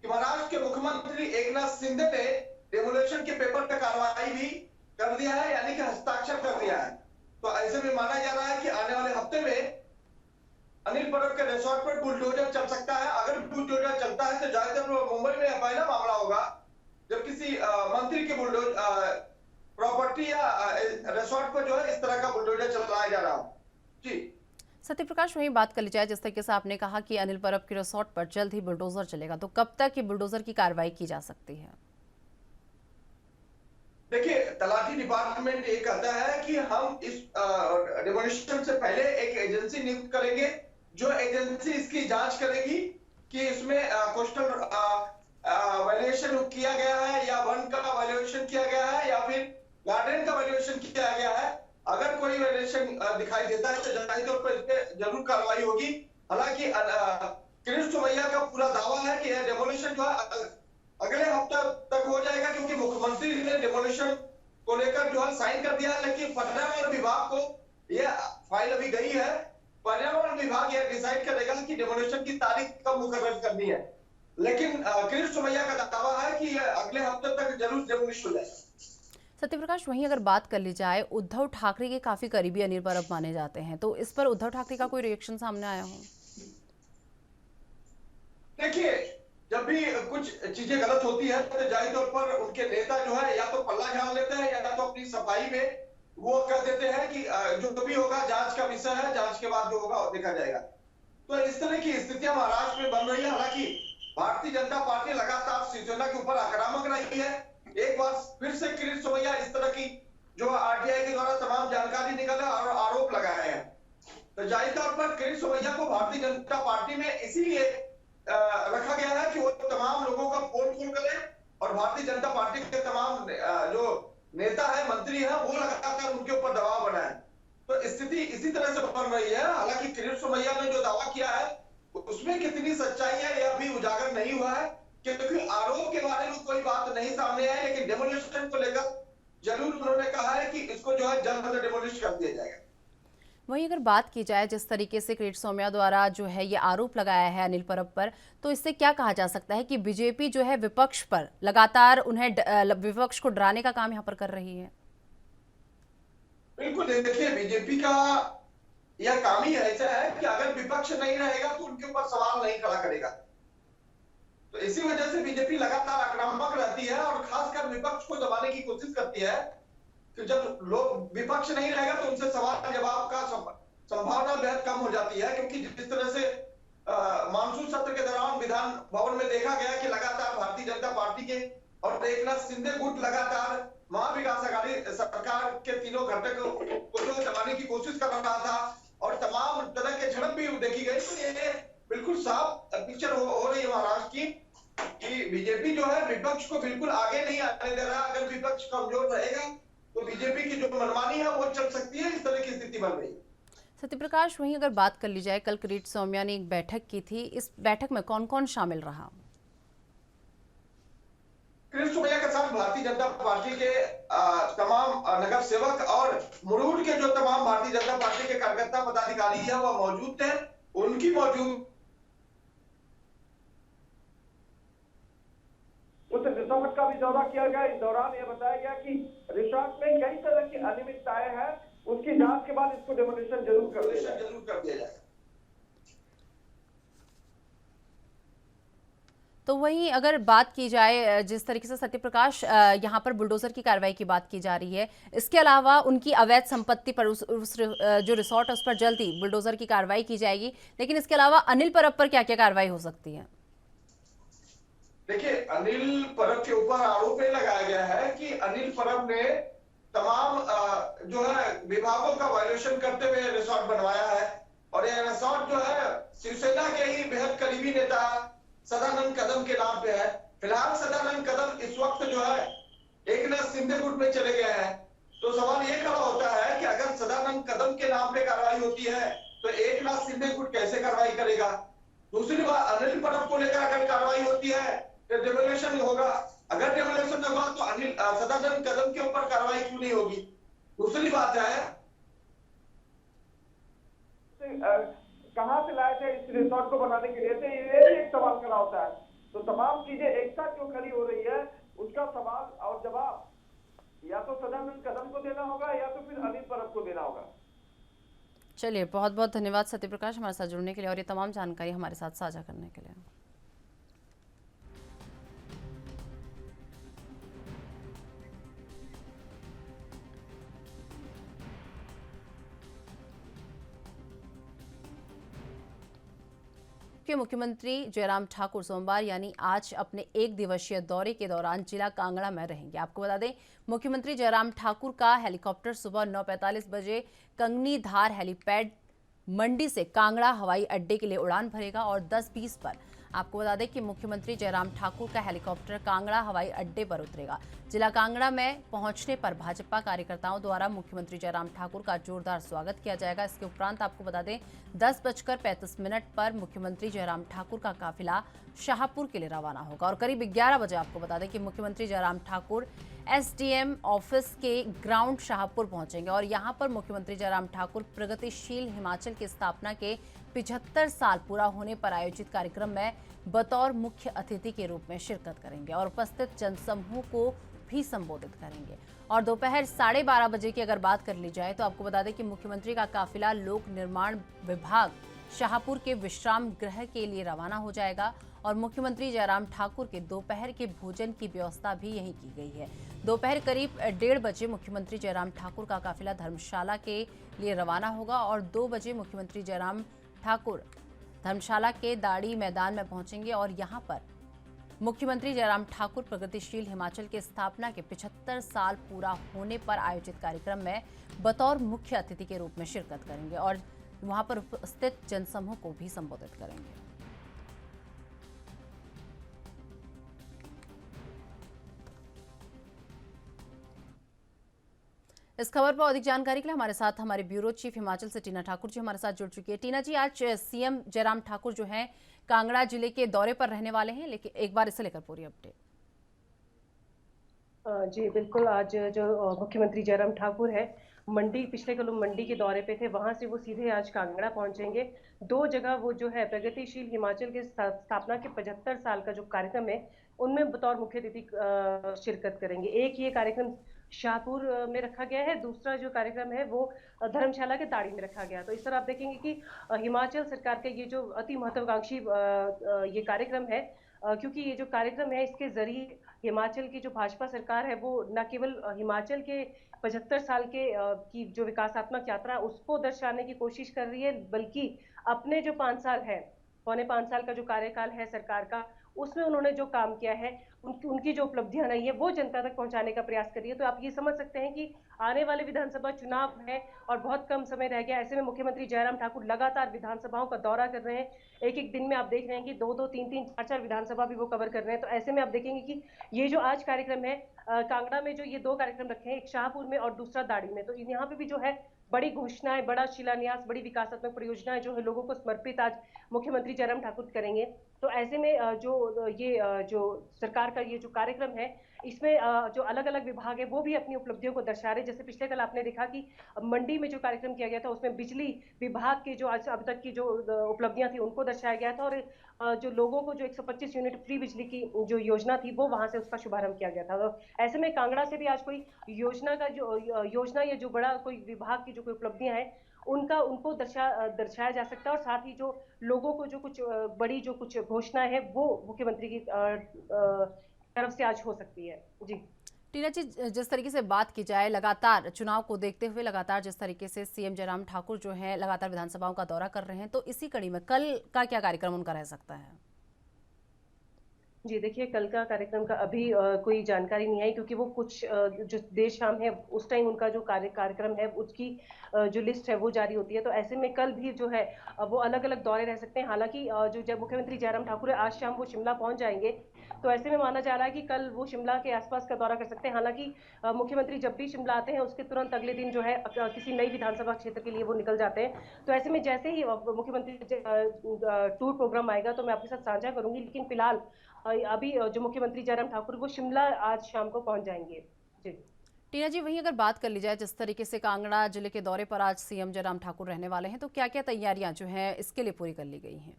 कि महाराष्ट्र के मुख्यमंत्री एकनाथ शिंदे ने डेमोलिशन के पेपर पे कार्रवाई भी कर दिया है, यानी कि हस्ताक्षर कर दिया है। तो ऐसे में माना जा रहा है कि आने वाले हफ्ते में अनिल परब के रिसोर्ट पर बुलडोजर चल सकता है। अगर बुलडोजर चलता है तो ज्यादातर मुंबई में पहला मामला होगा जब किसी मंत्री के बुलडोजर प्रॉपर्टी या रिसोर्ट पर जो है इस तरह का बुलडोजर चलाया जा रहा हो। जी सत्यप्रकाश, वही बात कर ली जाए, जिस तरीके से आपने कहा कि अनिल परब के रिसोर्ट पर जल्द ही बुलडोजर चलेगा, तो कब तक ये बुलडोजर की कार्रवाई की जा सकती है? देखिए, तलाशी डिपार्टमेंट ये कहता है कि हम इस डेमोलिशन से पहले एक एजेंसी नियुक्त करेंगे, जो एजेंसी इसकी जांच करेगी कि इसमें कोस्टल वायलेशन किया गया है या वन का वायलेशन किया गया है या फिर गार्डन का वायलेशन किया गया है। अगर कोई वायलेशन दिखाई देता है तो जाहिर तौर पर इस पे जरूर कार्रवाई होगी। हालांकि किरीट सोमैया का पूरा दावा है कि यह डेमोलिशन जो है अगले हफ्ते तक हो जाएगा, क्योंकि मुख्यमंत्री ने डेमोलिशन को लेकर जो है साइन कर दिया है। लेकिन पर्यावरण विभाग को यह फाइल अभी गई है, पर्यावरण विभाग यह डिसाइड करेगा कि डेमोलिशन की तारीख कब मुकर्रर करनी है। लेकिन किरीट सोमैया का दावा है कि अगले हफ्ते तक जरूर डेमोलिश हो जाएगा। सत्यप्रकाश, वहीं अगर बात कर ली जाए, उद्धव ठाकरे के काफी करीबी अनिल परब माने जाते हैं, तो इस पर उद्धव ठाकरे का कोई रिएक्शन सामने आया हो? देखिए, जब भी कुछ चीजें गलत होती है तो जाहिर तौर पर उनके नेता जो है या तो पल्ला झाड़ लेते हैं या तो अपनी सफाई में वो कह देते हैं कि जो भी होगा जांच का विषय है, जांच के बाद जो होगा वो देखा जाएगा। तो इस तरह की स्थितियां महाराष्ट्र में बन रही है। हालांकि भारतीय जनता पार्टी लगातार शिवसेना के ऊपर आक्रामक रही है। एक बार फिर से किरीट सोमैया इस तरह की जो आरटीआई के द्वारा तमाम जानकारी निकले और आरोप लगाए हैं, तो जाहिर तौर पर किरीट सोमैया को भारतीय जनता पार्टी में इसीलिए रखा गया है कि वो तमाम लोगों का पोल खोल करें और भारतीय जनता पार्टी के तमाम जो नेता है, मंत्री है, वो लगातार उनके ऊपर दबाव बनाए। तो स्थिति इसी तरह से बन रही है। हालांकि किरीट सोमैया ने जो दावा किया है उसमें कितनी सच्चाई है यह अभी उजागर नहीं हुआ है, क्योंकि आरोप के बारे में कोई बात नहीं सामने आई। लेकिन डेमोलिशन को लेकर जरूर उन्होंने कहा है कि इसको जो है जल्द डेमोलिश कर दिया जाएगा। वहीं अगर बात की जाए जिस तरीके से किरीट सोमैया द्वारा जो है ये आरोप लगाया है अनिल परब पर, तो इससे क्या कहा जा सकता है कि बीजेपी जो है विपक्ष पर लगातार उन्हें विपक्ष को डराने का काम यहाँ पर कर रही है? बिल्कुल, देखिए बीजेपी का यह काम ही ऐसा है कि अगर विपक्ष नहीं रहेगा तो उनके ऊपर सवाल नहीं खड़ा करेगा। तो इसी वजह से बीजेपी लगातार आक्रामक रहती है और खासकर विपक्ष को दबाने की कोशिश करती है कि जब लोग विपक्ष नहीं रहेगा तो उनसे सवाल जवाब का संभावना बेहद कम हो जाती है। क्योंकि जिस तरह से मानसून सत्र के दौरान विधान भवन में देखा गया कि लगातार भारतीय जनता पार्टी के और एकनाथ शिंदे गुट लगातार महाविकास अघाड़ी सरकार के तीनों घटक को जो दबाने की कोशिश कर रहा था और तमाम तरह के झड़प भी देखी गई। तो ये बिल्कुल साफ पिक्चर हो रही है महाराष्ट्र की कि बीजेपी जो है विपक्ष को बिल्कुल आगे नहीं आने दे रहा। अगर विपक्ष कमजोर रहेगा तो बीजेपी की जो मनमानी है वो चल सकती है। इस तरह की स्थिति बन रही है। सत्यप्रकाश, वहीं अगर बात कर ली जाए, कल किरीट सोमैया ने एक बैठक की थी, इस बैठक में कौन कौन शामिल रहा? किरीट सोमैया के साथ भारतीय जनता पार्टी के तमाम नगर सेवक और मुरुड के जो तमाम भारतीय जनता पार्टी के कार्यकर्ता पदाधिकारी है वो मौजूद थे। उनकी मौजूद उस रिसोर्ट का भी दौरा किया गया। इस दौरान यह बताया गया कि रिसोर्ट में कई तरह की अनियमितताएं हैं, उसकी जांच के बाद इसको डेमोलिशन जरूर कर दिया जाएगा। तो वहीं अगर बात की जाए जिस तरीके से सत्यप्रकाश यहाँ पर बुलडोजर की कार्रवाई की बात की जा रही है, इसके अलावा उनकी अवैध संपत्ति पर जो रिसोर्ट है उस पर जल्द ही बुलडोजर की कार्रवाई की जाएगी, लेकिन इसके अलावा अनिल परब पर क्या क्या कार्रवाई हो सकती है? देखिए, अनिल परब के ऊपर आरोप ये लगाया गया है कि अनिल परब ने तमाम जो है विभागों का वायलेशन करते हुए रिसोर्ट बनवाया है, और यह रिसोर्ट जो है शिवसेना के ही बेहद करीबी नेता सदानंद कदम के नाम पे है। फिलहाल सदानंद कदम इस वक्त जो है एकनाथ शिंदे गुट में चले गए हैं। तो सवाल ये खड़ा होता है कि अगर सदानंद कदम के नाम पे कार्रवाई होती है तो एकनाथ शिंदे गुट कैसे कार्रवाई करेगा? दूसरी बात, अनिल परब को लेकर अगर कार्रवाई होती है तो डेमोलेशन होगा। अगर डेमोलेशन होगा तो अनिल सदानंद कदम के ऊपर कार्रवाई क्यों नहीं होगी? दूसरी बात है, कहां से लाए थे इस रिसोर्ट को बनाने के लिए? ये भी एक सवाल खड़ा होता है। तो तमाम चीजें एक साथ क्यों खड़ी हो रही है, उसका सवाल और जवाब या तो सदानंद कदम को देना होगा या तो फिर अनिल परब को देना होगा। चलिए, बहुत बहुत धन्यवाद सत्यप्रकाश हमारे साथ जुड़ने के लिए और ये तमाम जानकारी हमारे साथ साझा करने के लिए। के मुख्यमंत्री जयराम ठाकुर सोमवार यानी आज अपने एक दिवसीय दौरे के दौरान जिला कांगड़ा में रहेंगे। आपको बता दें, मुख्यमंत्री जयराम ठाकुर का हेलीकॉप्टर सुबह 9:45 बजे कंगनी धार हेलीपैड मंडी से कांगड़ा हवाई अड्डे के लिए उड़ान भरेगा और 10:20 पर आपको बता दें कि मुख्यमंत्री जयराम ठाकुर का हेलीकॉप्टर कांगड़ा हवाई अड्डे पर उतरेगा। जिला कांगड़ा में पहुंचने पर भाजपा कार्यकर्ताओं द्वारा मुख्यमंत्री जयराम ठाकुर का जोरदार स्वागत किया जाएगा। इसके उपरांत आपको बता दें 10:35 पर मुख्यमंत्री जयराम ठाकुर का काफिला शाहपुर के लिए रवाना होगा और करीब 11 बजे आपको बता दें कि मुख्यमंत्री जयराम ठाकुर एसडीएम ऑफिस के ग्राउंड शाहपुर पहुंचेंगे और यहां पर मुख्यमंत्री जयराम ठाकुर प्रगतिशील हिमाचल की स्थापना के 75 साल पूरा होने पर आयोजित कार्यक्रम में बतौर मुख्य अतिथि के रूप में शिरकत करेंगे और उपस्थित जनसमूह को भी संबोधित करेंगे। और दोपहर 12:30 बजे की अगर बात कर ली जाए तो आपको बता दें कि मुख्यमंत्री का काफिला लोक निर्माण विभाग शाहपुर के विश्राम गृह के लिए रवाना हो जाएगा और मुख्यमंत्री जयराम ठाकुर के दोपहर के भोजन की व्यवस्था भी यहीं की गई है। दोपहर करीब 1:30 बजे मुख्यमंत्री जयराम ठाकुर का काफिला धर्मशाला के लिए रवाना होगा और 2 बजे मुख्यमंत्री जयराम ठाकुर धर्मशाला के दाड़ी मैदान में पहुंचेंगे और यहां पर मुख्यमंत्री जयराम ठाकुर प्रगतिशील हिमाचल के स्थापना के 75 साल पूरा होने पर आयोजित कार्यक्रम में बतौर मुख्य अतिथि के रूप में शिरकत करेंगे और वहां पर उपस्थित जनसमूह को भी संबोधित करेंगे। इस खबर पर अधिक जानकारी के लिए हमारे साथ हमारे ब्यूरो चीफ हिमाचल से टीना ठाकुर जी हमारे साथ जुड़ चुकी है। टीना जी, आज सीएम जयराम ठाकुर जो हैं कांगड़ा जिले के दौरे पर रहने वाले हैं, लेकिन एक बार इसे लेकर पूरी अपडेट। जी बिल्कुल, आज जो मुख्यमंत्री जयराम ठाकुर है पिछले कल मंडी के दौरे पे थे, वहां से वो सीधे आज कांगड़ा पहुंचेंगे। 2 जगह वो जो है प्रगतिशील हिमाचल के स्थापना के 75 साल का जो कार्यक्रम है उनमें बतौर मुख्य अतिथि शिरकत करेंगे। एक ये कार्यक्रम शाहपुर में रखा गया है, दूसरा जो कार्यक्रम है वो धर्मशाला के दाड़ी में रखा गया। तो इस तरह आप देखेंगे कि हिमाचल सरकार का ये जो अति महत्वाकांक्षी ये कार्यक्रम है, क्योंकि ये जो कार्यक्रम है इसके जरिए हिमाचल की जो भाजपा सरकार है वो न केवल हिमाचल के 75 साल के की जो विकासात्मक यात्रा उसको दर्शाने की कोशिश कर रही है, बल्कि अपने जो 5 साल है, पौने 5 साल का जो कार्यकाल है सरकार का, उसमें उन्होंने जो काम किया है, उनकी जो उपलब्धियां रही है वो जनता तक पहुंचाने का प्रयास कर रही है। तो आप ये समझ सकते हैं कि आने वाले विधानसभा चुनाव है और बहुत कम समय रह गया। ऐसे में मुख्यमंत्री जयराम ठाकुर लगातार विधानसभाओं का दौरा कर रहे हैं। एक दिन में आप देख रहे हैं कि 2-2, 3-3, 4-4 विधानसभा भी वो कवर कर रहे हैं। तो ऐसे में आप देखेंगे कि ये जो आज कार्यक्रम है कांगड़ा में, जो ये 2 कार्यक्रम रखे हैं, एक शाहपुर में और दूसरा दाड़ी में, तो यहाँ पे भी जो है बड़ी घोषणाएं, बड़ा शिलान्यास, बड़ी विकासात्मक परियोजनाएं जो है लोगों को समर्पित आज मुख्यमंत्री जयराम ठाकुर करेंगे। तो ऐसे में जो सरकार का ये जो कार्यक्रम है इसमें जो अलग अलग विभाग है वो भी अपनी उपलब्धियों को दर्शा रहे। जैसे पिछले कल आपने देखा कि मंडी में जो कार्यक्रम किया गया था उसमें बिजली विभाग के जो आज अब तक की जो उपलब्धियां थी उनको दर्शाया गया था और जो लोगों को जो 125 यूनिट फ्री बिजली की जो योजना थी वो वहां से उसका शुभारंभ किया गया था। तो ऐसे में कांगड़ा से भी आज कोई योजना या जो बड़ा कोई विभाग की जो कोई उपलब्धियां हैं उनको दर्शाया जा सकता है, और साथ ही जो लोगों को जो कुछ बड़ी जो कुछ घोषणा है वो मुख्यमंत्री की तरफ से आज हो सकती है। जी टीना जी, जिस तरीके से बात की जाए, लगातार चुनाव को देखते हुए लगातार जिस तरीके से सीएम जयराम ठाकुर जो है लगातार विधानसभाओं का दौरा कर रहे हैं, तो इसी कड़ी में कल का क्या कार्यक्रम उनका रह सकता है? जी देखिए, कल का कार्यक्रम का अभी कोई जानकारी नहीं आई, क्योंकि वो कुछ जो देर शाम है उस टाइम उनका जो कार्यक्रम है उसकी जो लिस्ट है वो जारी होती है। तो ऐसे में कल भी जो है वो अलग अलग दौरे रह सकते हैं। हालांकि जो जब मुख्यमंत्री जयराम ठाकुर है आज शाम वो शिमला पहुंच जाएंगे, तो ऐसे में माना जा रहा है कि कल वो शिमला के आसपास का दौरा कर सकते हैं। हालांकि मुख्यमंत्री जब भी शिमला आते हैं उसके तुरंत अगले दिन जो है किसी नई विधानसभा क्षेत्र के लिए वो निकल जाते हैं। तो ऐसे में जैसे ही मुख्यमंत्री टूर प्रोग्राम आएगा तो मैं आपके साथ साझा करूंगी, लेकिन फिलहाल अभी जो मुख्यमंत्री जयराम ठाकुर वो शिमला आज शाम को पहुंच जाएंगे। जी टीना जी, वहीं अगर बात कर ली जाए जिस तरीके से कांगड़ा जिले के दौरे पर आज सीएम जयराम ठाकुर रहने वाले हैं, तो क्या क्या तैयारियां जो हैं इसके लिए पूरी कर ली गई हैं?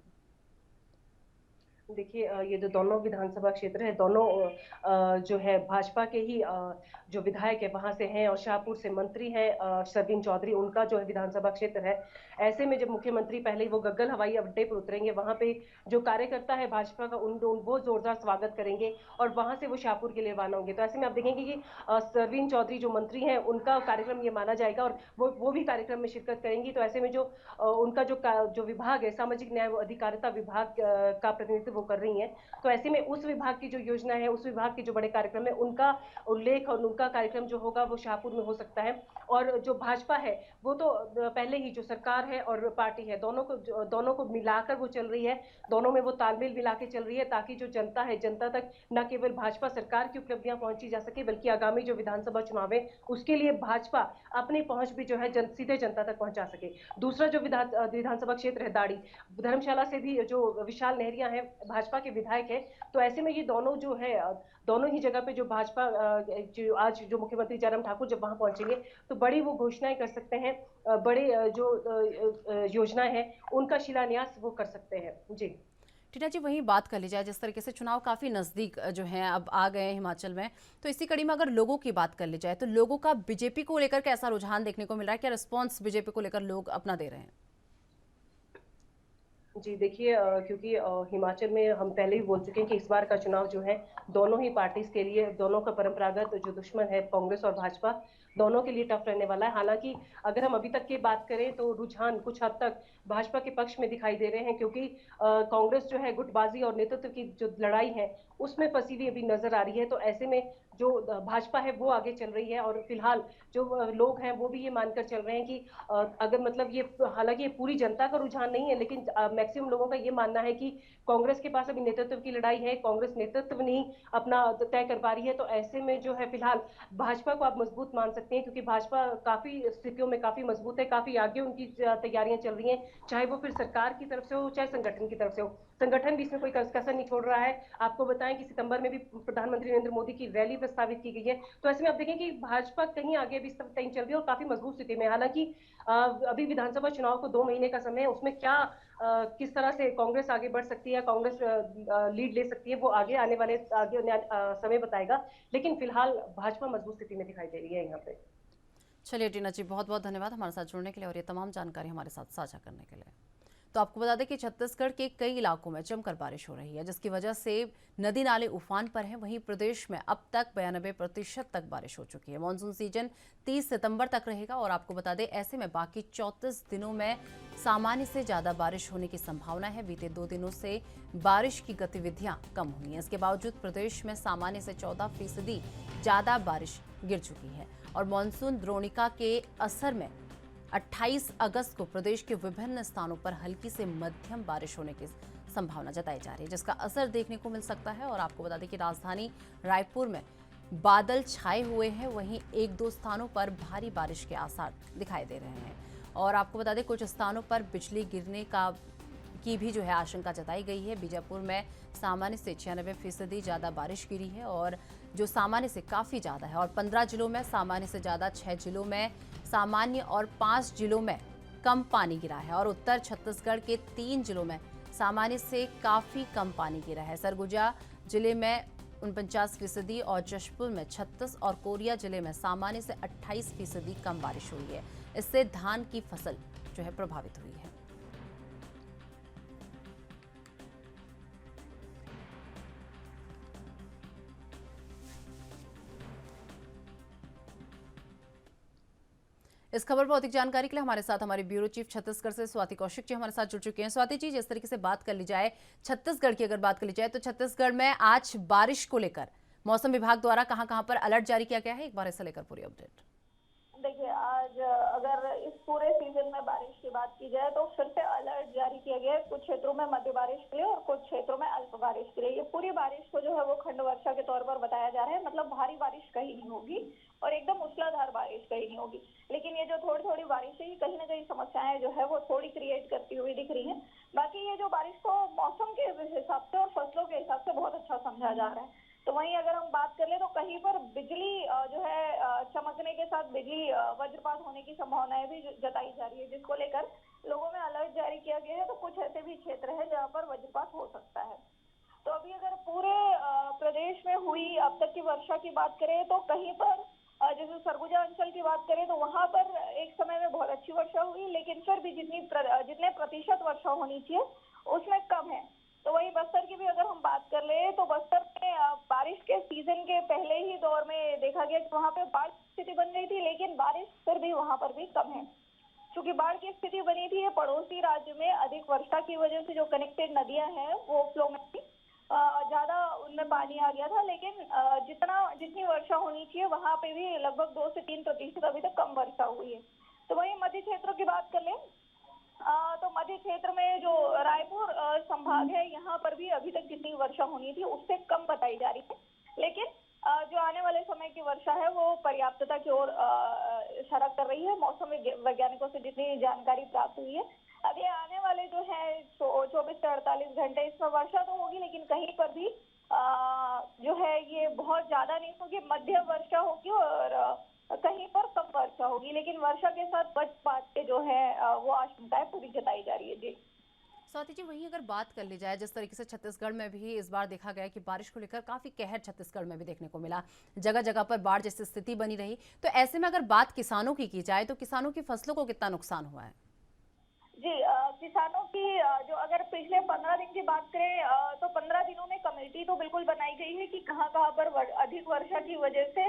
देखिए, ये जो दोनों विधानसभा क्षेत्र है दोनों जो है भाजपा के ही जो विधायक है वहां से हैं, और शाहपुर से मंत्री हैं सरवीन चौधरी, उनका जो है विधानसभा क्षेत्र है। ऐसे में जब मुख्यमंत्री पहले ही वो गग्गल हवाई अड्डे पर उतरेंगे, वहां पे जो कार्यकर्ता है भाजपा का वो जोरदार स्वागत करेंगे और वहां से वो शाहपुर के लिए रवाना होंगे। तो ऐसे में आप देखेंगे कि सरवीन चौधरी जो मंत्री हैं उनका कार्यक्रम ये माना जाएगा और वो भी कार्यक्रम में शिरकत करेंगी। तो ऐसे में जो उनका जो विभाग है, सामाजिक न्याय व अधिकारिता विभाग का प्रतिनिधित्व वो कर रही हैं। तो ऐसे में उस विभाग की जो योजना है, उस विभाग के जो बड़े कार्यक्रम है, उनका उल्लेख और उनका कार्यक्रम जो होगा वो शाहपुर में हो सकता है। और जो भाजपा है वो तो पहले ही जो सरकार है और पार्टी है दोनों को मिलाकर वो चल रही है, दोनों में वो तालमेल मिला के चल रही है, ताकि जो जनता है जनता तक न केवल भाजपा सरकार की उपलब्धियां पहुंची जा सके, बल्कि आगामी जो विधानसभा चुनाव है उसके लिए भाजपा अपनी पहुंच भी जो है सीधे जनता तक पहुंचा सके। दूसरा जो विधानसभा क्षेत्र है दाड़ी धर्मशाला से भी जो विशाल नेहरिया है भाजपा के विधायक है। तो ऐसे में ये दोनों जो है दोनों ही जगह पे जो भाजपा जो आज जो मुख्यमंत्री जयराम ठाकुर जब वहां पहुंचेंगे तो बड़ी वो घोषणाएं कर सकते हैं, बड़े जो योजनाएं हैं उनका शिलान्यास वो कर सकते हैं। जी टीना जी, वहीं बात कर ली जाए जिस तरीके से चुनाव काफ़ी नज़दीक जो है अब आ गए हैं हिमाचल में, तो इसी कड़ी में अगर लोगों की बात कर ली जाए तो लोगों का बीजेपी को लेकर कैसा रुझान देखने को मिल रहा है? क्या रिस्पॉन्स बीजेपी को लेकर लोग अपना दे रहे हैं? जी देखिए, क्योंकि हिमाचल में हम पहले ही बोल चुके हैं कि इस बार का चुनाव जो है दोनों ही पार्टीज के लिए, दोनों का परंपरागत जो दुश्मन है कांग्रेस और भाजपा, दोनों के लिए टफ रहने वाला है। हालांकि अगर हम अभी तक की बात करें तो रुझान कुछ हद तक भाजपा के पक्ष में दिखाई दे रहे हैं, क्योंकि कांग्रेस जो है गुटबाजी और नेतृत्व की जो लड़ाई है उसमें फंसी हुई अभी नजर आ रही है। तो ऐसे में जो भाजपा है वो आगे चल रही है, और फिलहाल जो लोग हैं वो भी ये मानकर चल रहे हैं कि अगर मतलब ये, हालांकि ये पूरी जनता का रुझान नहीं है, लेकिन मैक्सिमम लोगों का ये मानना है कि कांग्रेस के पास अभी नेतृत्व की लड़ाई है, कांग्रेस नेतृत्व नहीं अपना तय कर पा रही है। तो ऐसे में जो है फिलहाल भाजपा को आप मजबूत मान सकते हैं, क्योंकि भाजपा काफी स्थितियों में काफी मजबूत है, काफी आगे उनकी तैयारियां चल रही हैं, चाहे वो फिर सरकार की तरफ से हो चाहे संगठन की तरफ से हो। संगठन भी इसमें कोई कसर नहीं छोड़ रहा है। आपको बताएं कि सितंबर में भी प्रधानमंत्री नरेंद्र मोदी की रैली प्रस्तावित की गई है। तो ऐसे में आप देखें कि भाजपा कहीं आगे भी इस टाइम चल रही है और काफी मजबूत स्थिति में। हालांकि अभी विधानसभा चुनाव को 2 महीने का समय है, उसमें क्या किस तरह से कांग्रेस आगे बढ़ सकती है, कांग्रेस लीड ले सकती है, वो आगे आने वाले समय बताएगा। लेकिन फिलहाल भाजपा मजबूत स्थिति में दिखाई दे रही है यहाँ पे। चलिए टीना जी, बहुत बहुत धन्यवाद हमारे साथ जुड़ने के लिए और ये तमाम जानकारी हमारे साथ साझा करने के लिए। तो आपको बता दें कि छत्तीसगढ़ के कई इलाकों में जमकर बारिश हो रही है, जिसकी वजह से नदी नाले उफान पर हैं। वहीं प्रदेश में अब तक 92% तक बारिश हो चुकी है। मानसून सीजन 30 सितंबर तक रहेगा और आपको बता दें ऐसे में बाकी 34 दिनों में सामान्य से ज़्यादा बारिश होने की संभावना है। बीते 2 दिनों से बारिश की गतिविधियां कम हुई हैं। इसके बावजूद प्रदेश में सामान्य से 14% ज़्यादा बारिश गिर चुकी है और मानसून द्रोणिका के असर में 28 अगस्त को प्रदेश के विभिन्न स्थानों पर हल्की से मध्यम बारिश होने की संभावना जताई जा रही है, जिसका असर देखने को मिल सकता है। और आपको बता दें कि राजधानी रायपुर में बादल छाए हुए हैं, वहीं 1-2 स्थानों पर भारी बारिश के आसार दिखाई दे रहे हैं। और आपको बता दें कुछ स्थानों पर बिजली गिरने की भी जो है आशंका जताई गई है। बीजापुर में सामान्य से 96% ज़्यादा बारिश गिरी है और जो सामान्य से काफ़ी ज़्यादा है। और 15 जिलों में सामान्य से ज़्यादा, 6 जिलों में सामान्य और 5 जिलों में कम पानी गिरा है। और उत्तर छत्तीसगढ़ के 3 जिलों में सामान्य से काफ़ी कम पानी गिरा है। सरगुजा जिले में 49% और जशपुर में 36 और कोरिया जिले में सामान्य से 28% कम बारिश हुई है। इससे धान की फसल जो है प्रभावित हुई है। इस खबर पर अधिक जानकारी के लिए हमारे साथ हमारे ब्यूरो चीफ छत्तीसगढ़ से स्वाति कौशिक जी हमारे साथ जुड़ चुके हैं। स्वाति जी, जिस तरीके से बात कर ली जाए छत्तीसगढ़ की, अगर बात कर ली जाए तो छत्तीसगढ़ में आज बारिश को लेकर मौसम विभाग द्वारा कहां-कहां पर अलर्ट जारी किया गया है, एक बार इसे लेकर पूरी अपडेट। देखिए, आज अगर इस पूरे सीजन में बारिश की बात की जाए तो फिर से अलर्ट जारी किया गया है। कुछ क्षेत्रों में मध्य बारिश के लिए और कुछ क्षेत्रों में अल्प बारिश के लिए। ये पूरी बारिश को जो है वो खंड वर्षा के तौर पर बताया जा रहा है। मतलब भारी बारिश कहीं नहीं होगी और एकदम मूसलाधार बारिश कहीं नहीं होगी, लेकिन ये जो थोड़ी थोड़ी बारिश है, कहीं ना कहीं समस्याएं जो है वो थोड़ी क्रिएट करती हुई दिख रही है। बाकी ये जो बारिश को मौसम के हिसाब से और फसलों के हिसाब से बहुत अच्छा समझा जा रहा है। तो वहीं अगर हम बात कर ले तो कहीं पर बिजली जो है चमकने के साथ बिजली वज्रपात होने की संभावनाएं भी जताई जा रही है, जिसको लेकर लोगों में अलर्ट जारी किया गया है। तो कुछ ऐसे भी क्षेत्र है जहां पर वज्रपात हो सकता है। तो अभी अगर पूरे प्रदेश में हुई अब तक की वर्षा की बात करें तो कहीं पर जैसे सरगुजा अंचल की बात करें तो वहां पर एक समय में बहुत अच्छी वर्षा हुई, लेकिन फिर भी जितने प्रतिशत वर्षा होनी चाहिए उसमें कम है। तो वही बस्तर की भी अगर हम बात कर ले तो बस्तर में बारिश के सीजन के पहले ही दौर में देखा गया कि वहां पे बाढ़ की स्थिति बन गई थी, लेकिन बारिश फिर भी वहां पर भी कम है। चूंकि बाढ़ की स्थिति बनी थी, ये पड़ोसी राज्य में अधिक वर्षा की वजह से जो कनेक्टेड नदियां हैं वो फ्लो में थी, ज्यादा उनमें पानी आ गया था, लेकिन जितनी वर्षा होनी चाहिए वहां पे भी लगभग 2 से 3% अभी तक कम वर्षा हुई है। तो वही मध्य क्षेत्रों की बात कर ले तो मध्य क्षेत्र में जो रायपुर संभाग है, यहाँ पर भी अभी तक जितनी वर्षा होनी थी उससे कम बताई जा रही है, लेकिन जो आने वाले समय की वर्षा है वो पर्याप्तता की ओर इशारा कर रही है। मौसम वैज्ञानिकों से जितनी जानकारी प्राप्त हुई है, अब ये आने वाले जो है 24 से 48 घंटे इसमें वर्षा तो होगी, लेकिन कहीं पर भी जो है ये बहुत ज्यादा नहीं होगी, मध्यम वर्षा होगी और कहीं पर कम वर्षा होगी, लेकिन वर्षा के साथ वज्रपात के जो है वो आशंकाएं पूरी जताई जा रही है। जी स्वाति जी, वहीं अगर बात कर ली जाए जिस तरीके से छत्तीसगढ़ में भी इस बार देखा गया कि बारिश को लेकर काफी कहर छत्तीसगढ़ में भी देखने को मिला, जगह जगह पर बाढ़ जैसी स्थिति बनी रही, तो ऐसे में अगर बात किसानों की जाए तो किसानों की फसलों को कितना नुकसान हुआ है? जी, किसानों की जो अगर पिछले 15 दिन की बात करें तो 15 दिनों में कमेटी तो बिल्कुल बनाई गई है कि कहाँ कहाँ पर अधिक वर्षा की वजह से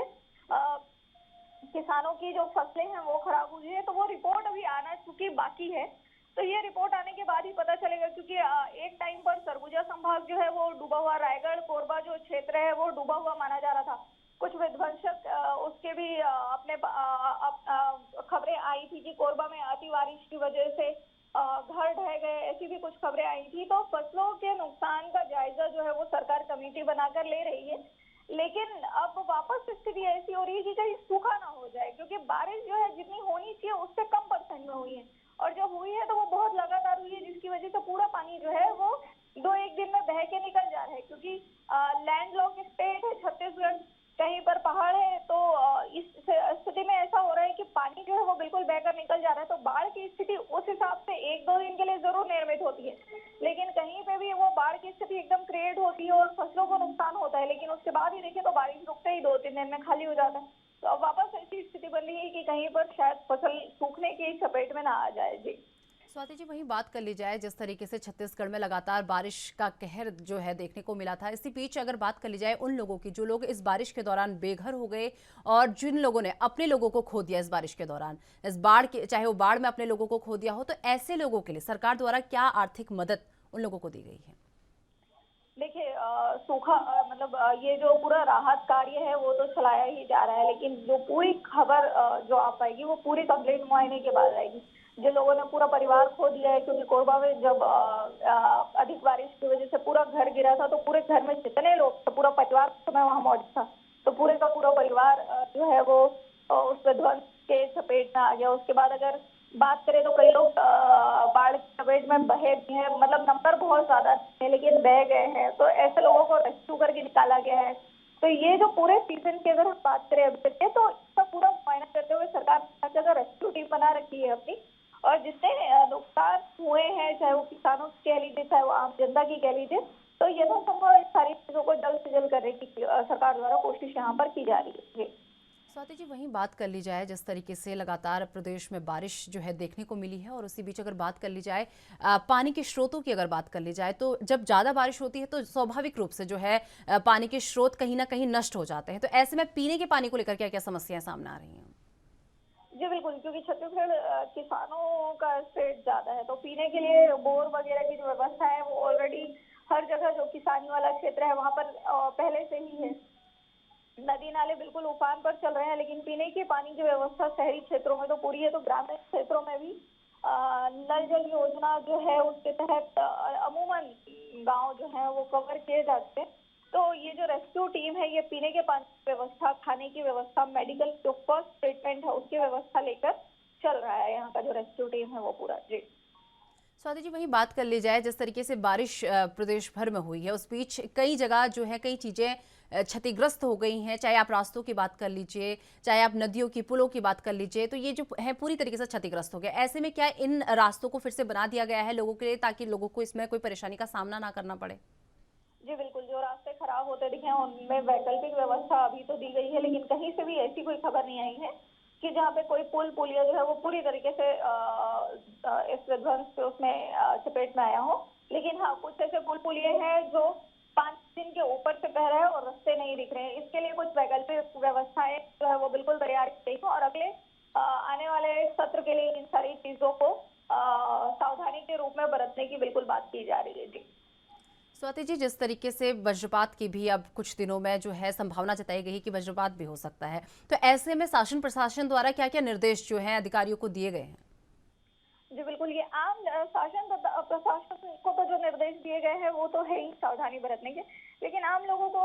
किसानों की जो फसलें हैं वो खराब हुई है। तो वो रिपोर्ट अभी आना चूंकि बाकी है, तो ये रिपोर्ट आने के बाद ही पता चलेगा, क्योंकि एक टाइम पर सरगुजा संभाग जो है वो डूबा हुआ, रायगढ़ कोरबा जो क्षेत्र है वो डूबा हुआ माना जा रहा था। कुछ विध्वंसक उसके भी अपने खबरें आई थी कि कोरबा में अति बारिश की वजह से घर ढह गए, ऐसी भी कुछ खबरें आई थी। तो फसलों के नुकसान का जायजा जो है वो सरकार कमेटी बनाकर ले रही है, लेकिन अब वापस स्थिति ऐसी हो रही है कि कहीं सूखा ना हो जाए, क्योंकि बारिश जो है जितनी होनी चाहिए उससे कम परसेंट में हुई है, और जब हुई है तो वो बहुत लगातार हुई है, जिसकी वजह से पूरा पानी जो है वो 2-1 दिन में बह के निकल जा रहा है। क्योंकि लैंडलॉक स्टेट है छत्तीसगढ़, कहीं पर पहाड़ है, तो इस स्थिति में ऐसा हो रहा है कि पानी जो है वो बिल्कुल बहकर निकल जा रहा है। तो बाढ़ की स्थिति उस हिसाब से 1-2 दिन के लिए जरूर निर्मित होती है, लेकिन कहीं पे भी वो बाढ़ की स्थिति एकदम क्रिएट होती है और फसलों को नुकसान होता है, लेकिन उसके बाद ही देखिए तो बारिश रुकते ही 2-3 दिन में खाली हो जाता है। तो अब वापस ऐसी स्थिति बन रही है कि कहीं पर शायद फसल सूखने की चपेट में ना आ जाए। जी स्वाति जी, वहीं बात कर ली जाए जिस तरीके से छत्तीसगढ़ में लगातार बारिश का कहर जो है देखने को मिला था, इसी बीच अगर बात कर ली जाए उन लोगों की जो लोग इस बारिश के दौरान बेघर हो गए और जिन लोगों ने अपने लोगों को खो दिया इस बारिश के दौरान, इस बाढ़ के, चाहे वो बाढ़ में अपने लोगों को खो दिया हो, तो ऐसे लोगों के लिए सरकार द्वारा क्या आर्थिक मदद उन लोगों को दी गई है? देखिए, सूखा मतलब ये जो पूरा राहत कार्य है वो तो चलाया ही जा रहा है, लेकिन जो पूरी खबर जो आ पाएगी वो पूरी कंप्लीट मुआयने के बाद आएगी। जिन लोगों ने पूरा परिवार खो दिया है, क्योंकि कोरबा में जब अधिक बारिश की वजह से पूरा घर गिरा था, तो पूरे घर में जितने लोग थे, पूरा परिवार उस समय वहां मौजूद था, तो पूरे का पूरा परिवार जो है वो उस विध्वंस के चपेट में आ गया। उसके बाद अगर बात करें तो कई लोग बाढ़ की चपेट में बहे भी हैं, मतलब नंबर बहुत ज्यादा है लेकिन बह गए हैं, तो ऐसे लोगों को रेस्क्यू करके निकाला गया है। तो ये जो पूरे सीजन की अगर हम बात करें अभी तक, तो इसका पूरा मुआयना करते हुए सरकार ने रेस्क्यू टीम बना रखी है अपनी, और जितने नुकसान हुए हैं, चाहे वो किसानों की कह लीजिए, चाहे वो आम जनता की कह लीजिए, तो यथासंभव इन सारी चीजों को जल्द से जल्द करने की जी। स्वाति जी, वहीं बात कर ली जाए जिस तरीके से लगातार प्रदेश में बारिश जो है देखने को मिली है, और उसी बीच अगर बात कर ली जाए पानी के स्रोतों की अगर बात कर ली जाए, तो जब ज़्यादा बारिश होती है तो स्वाभाविक रूप से जो है पानी के स्रोत कहीं ना कहीं नष्ट हो जाते हैं। तो ऐसे में पीने के पानी को लेकर क्या क्या समस्याएं सामने आ रही हैं? जी बिल्कुल, क्योंकि छत्तीसगढ़ किसानों का स्टेट ज्यादा है, तो पीने के लिए बोर वगैरह की जो व्यवस्था है वो ऑलरेडी हर जगह जो किसानी वाला क्षेत्र है वहां पर पहले से ही है। नदी नाले बिल्कुल उफान पर चल रहे हैं, लेकिन पीने के पानी की व्यवस्था शहरी क्षेत्रों में तो पूरी है, तो ग्रामीण क्षेत्रों में भी नल जल योजना जो है उसके तहत अमूमन गांव जो है वो कवर किए जाते हैं। तो ये जो रेस्क्यू टीम है ये पीने के पानी की व्यवस्था, खाने की व्यवस्था, मेडिकल जो फर्स्ट ट्रीटमेंट है उसकी व्यवस्था लेकर चल रहा है। यहाँ का जो रेस्क्यू टीम है वो पूरा। जी स्वाति जी, वहीं बात कर ली जाए जिस तरीके से बारिश प्रदेश भर में हुई है, उस बीच कई जगह जो है कई चीज़ें क्षतिग्रस्त हो गई हैं। चाहे आप रास्तों की बात कर लीजिए, चाहे आप नदियों की पुलों की बात कर लीजिए, तो ये जो है पूरी तरीके से क्षतिग्रस्त हो गया। ऐसे में क्या इन रास्तों को फिर से बना दिया गया है लोगों के लिए, ताकि लोगों को इसमें कोई परेशानी का सामना ना करना पड़े? जी बिल्कुल, जो रास्ते खराब होते दिखे हैं उनमें वैकल्पिक व्यवस्था अभी तो दी गई है, लेकिन कहीं से भी ऐसी कोई खबर नहीं आई है कि जहाँ पे कोई पुल पुलिया जो है वो पूरी तरीके से इस विध्वंस पे उसमें चपेट में आया हो। लेकिन हाँ, कुछ ऐसे पुल पुलिये हैं जो 5 दिन के ऊपर से बह रहे हैं और रास्ते नहीं दिख रहे हैं। इसके लिए कुछ वैकल्पिक व्यवस्थाएं जो है वो बिल्कुल तैयार की गई है, और अगले आने वाले सत्र के लिए इन सारी चीजों को सावधानी के रूप में बरतने की बिल्कुल बात की जा रही है। जी स्वाति जी, जिस तरीके से वज्रपात की भी अब कुछ दिनों में जो है संभावना जताई गई कि वज्रपात भी हो सकता है, तो ऐसे में शासन प्रशासन द्वारा क्या क्या निर्देश जो हैं अधिकारियों को दिए गए हैं? जी बिल्कुल, ये आम शासन प्रशासन को तो जो निर्देश दिए गए हैं वो तो है ही सावधानी बरतने के, लेकिन आम लोगों को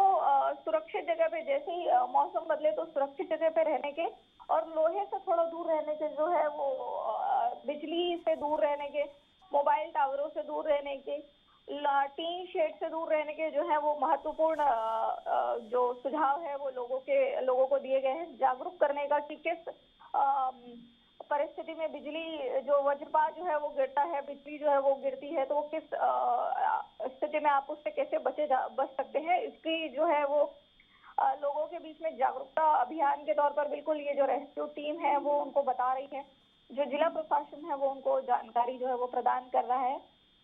सुरक्षित जगह पे, जैसे ही मौसम बदले तो सुरक्षित जगह पे रहने के, और लोहे से थोड़ा दूर रहने के, जो है वो बिजली से दूर रहने के, मोबाइल टावरों से दूर रहने के, टीन शेड से दूर रहने के जो है वो महत्वपूर्ण जो सुझाव है वो लोगों को दिए गए हैं। जागरूक करने का कि किस परिस्थिति में बिजली जो वज्रपात जो है वो गिरता है, बिजली जो है वो गिरती है, तो वो किस स्थिति में आप उससे कैसे बच सकते हैं, इसकी जो है वो लोगों के बीच में जागरूकता अभियान के तौर पर बिल्कुल ये जो रेस्क्यू टीम है वो उनको बता रही है। जो जिला प्रशासन है वो उनको जानकारी जो है वो प्रदान कर रहा है,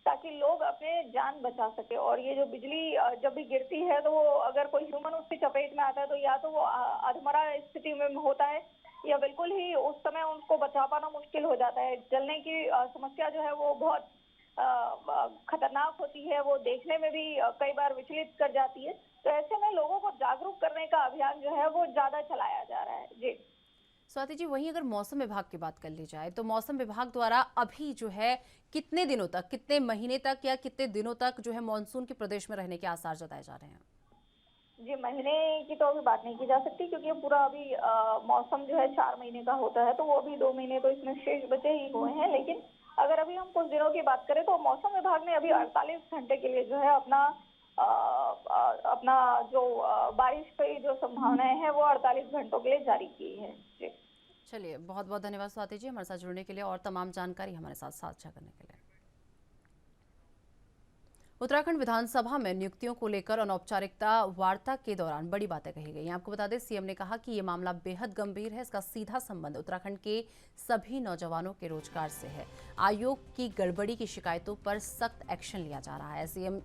ताकि लोग अपने जान बचा सके। और ये जो बिजली जब भी गिरती है तो वो अगर कोई ह्यूमन उसकी चपेट में आता है तो या तो वो अधमरा स्थिति में होता है, या बिल्कुल ही उस समय उनको बचा पाना मुश्किल हो जाता है। जलने की समस्या जो है वो बहुत खतरनाक होती है, वो देखने में भी कई बार विचलित कर जाती है। तो ऐसे में लोगों को जागरूक करने का अभियान जो है वो ज्यादा चलाया जा रहा है। जी स्वाति जी, वहीं अगर मौसम विभाग की बात कर ली जाए, तो मौसम विभाग द्वारा अभी जो है कितने दिनों तक, कितने महीने तक या कितने दिनों तक जो है मानसून के प्रदेश में रहने के आसार जताए जा रहे हैं? जी, महीने की तो अभी बात नहीं की जा सकती, क्योंकि पूरा अभी मौसम जो है 4 महीने का होता है, तो वो अभी 2 महीने तो इसमें शेष बचे ही हुए हैं। लेकिन अगर अभी हम कुछ दिनों की बात करें तो मौसम विभाग ने अभी 48 घंटे के लिए जो है अपना जो बारिश की जो संभावनाएं हैं वो 48 घंटों के लिए जारी की है। जी चलिए, बहुत बहुत धन्यवाद स्वाति जी हमारे साथ जुड़ने के लिए और तमाम जानकारी हमारे साथ साझा करने के लिए। उत्तराखंड विधानसभा में नियुक्तियों को लेकर अनौपचारिकता वार्ता के दौरान बड़ी बातें कही गई। आपको बता दें, सीएम ने कहा कि ये मामला बेहद गंभीर है, इसका सीधा संबंध उत्तराखंड के सभी नौजवानों के रोजगार से है। आयोग की गड़बड़ी की शिकायतों पर सख्त एक्शन लिया जा रहा है। सीएम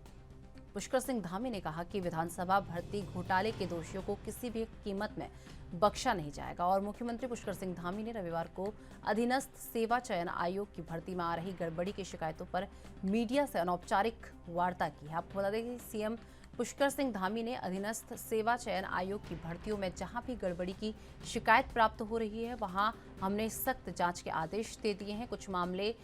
पुष्कर सिंह धामी ने कहा कि विधानसभा भर्ती घोटाले के दोषियों को किसी भी कीमत में बख्शा नहीं जाएगा। और मुख्यमंत्री पुष्कर सिंह धामी ने रविवार को अधीनस्थ सेवा चयन आयोग की भर्ती में आ रही गड़बड़ी की शिकायतों पर मीडिया से अनौपचारिक वार्ता की है। आपको बता दें कि सीएम पुष्कर सिंह धामी ने अधीनस्थ सेवा चयन आयोग की भर्तियों में जहां भी गड़बड़ी की शिकायत प्राप्त हो रही है वहां हमने सख्त जांच के आदेश दे दिए हैं। कुछ मामले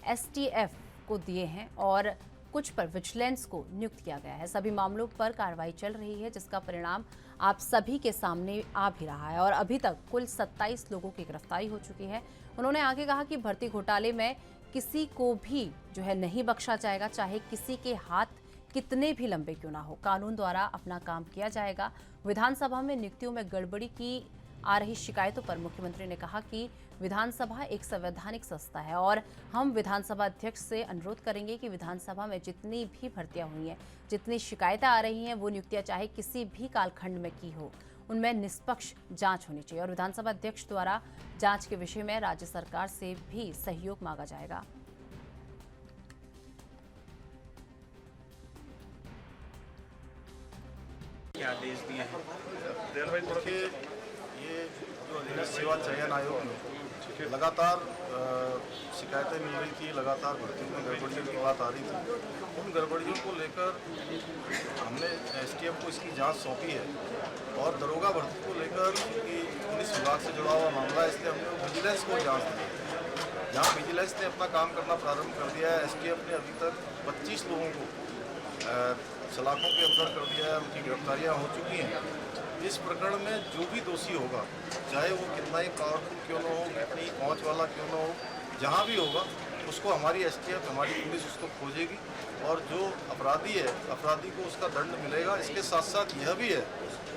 एसटीएफ को दिए हैं और कुछ पर विजिलेंस को नियुक्त किया गया है। सभी मामलों पर कार्रवाई चल रही है, जिसका परिणाम आप सभी के सामने आ भी रहा है। और अभी तक कुल 27 लोगों की गिरफ्तारी हो चुकी है। उन्होंने आगे कहा कि भर्ती घोटाले में किसी को भी जो है नहीं बख्शा जाएगा, चाहे किसी के हाथ कितने भी लंबे क्यों ना हो। कानून द्वारा अपना काम किया जाएगा। विधानसभा में नियुक्तियों में गड़बड़ी की आ रही शिकायतों पर मुख्यमंत्री ने कहा कि विधानसभा एक संवैधानिक संस्था है और हम विधानसभा अध्यक्ष से अनुरोध करेंगे कि विधानसभा में जितनी भी भर्तियां हुई हैं, जितनी शिकायतें आ रही हैं, वो नियुक्तियां चाहे किसी भी कालखंड में की हो, उनमें निष्पक्ष जांच होनी चाहिए और विधानसभा अध्यक्ष द्वारा जांच के विषय में राज्य सरकार से भी सहयोग मांगा जाएगा। क्या आदेश दिए हैं? देखिए, ये जो अधिनियम सेवा चयन आयोग में लगातार शिकायतें मिल रही थी, लगातार भर्तियों में गड़बड़ियों की बात आ रही थी। उन गड़बड़ियों को लेकर हमने एसटीएफ को इसकी जांच सौंपी है और दरोगा भर्ती को लेकर कि पुलिस विभाग से जुड़ा हुआ मामला है, इसलिए हमने विजिलेंस को जांच दी। जहाँ विजिलेंस ने अपना काम करना प्रारंभ कर दिया है, एसटीएफ ने अभी तक 25 लोगों को सलाखों के अंदर कर दिया है, उनकी गिरफ्तारियाँ हो चुकी हैं। इस प्रकरण में जो भी दोषी होगा, चाहे वो कितना ही पावरफुल क्यों न हो, कितनी पहुँच वाला क्यों न हो, जहाँ भी होगा उसको हमारी एसटीएफ, हमारी पुलिस उसको खोजेगी और जो अपराधी है, अपराधी को उसका दंड मिलेगा। इसके साथ साथ यह भी है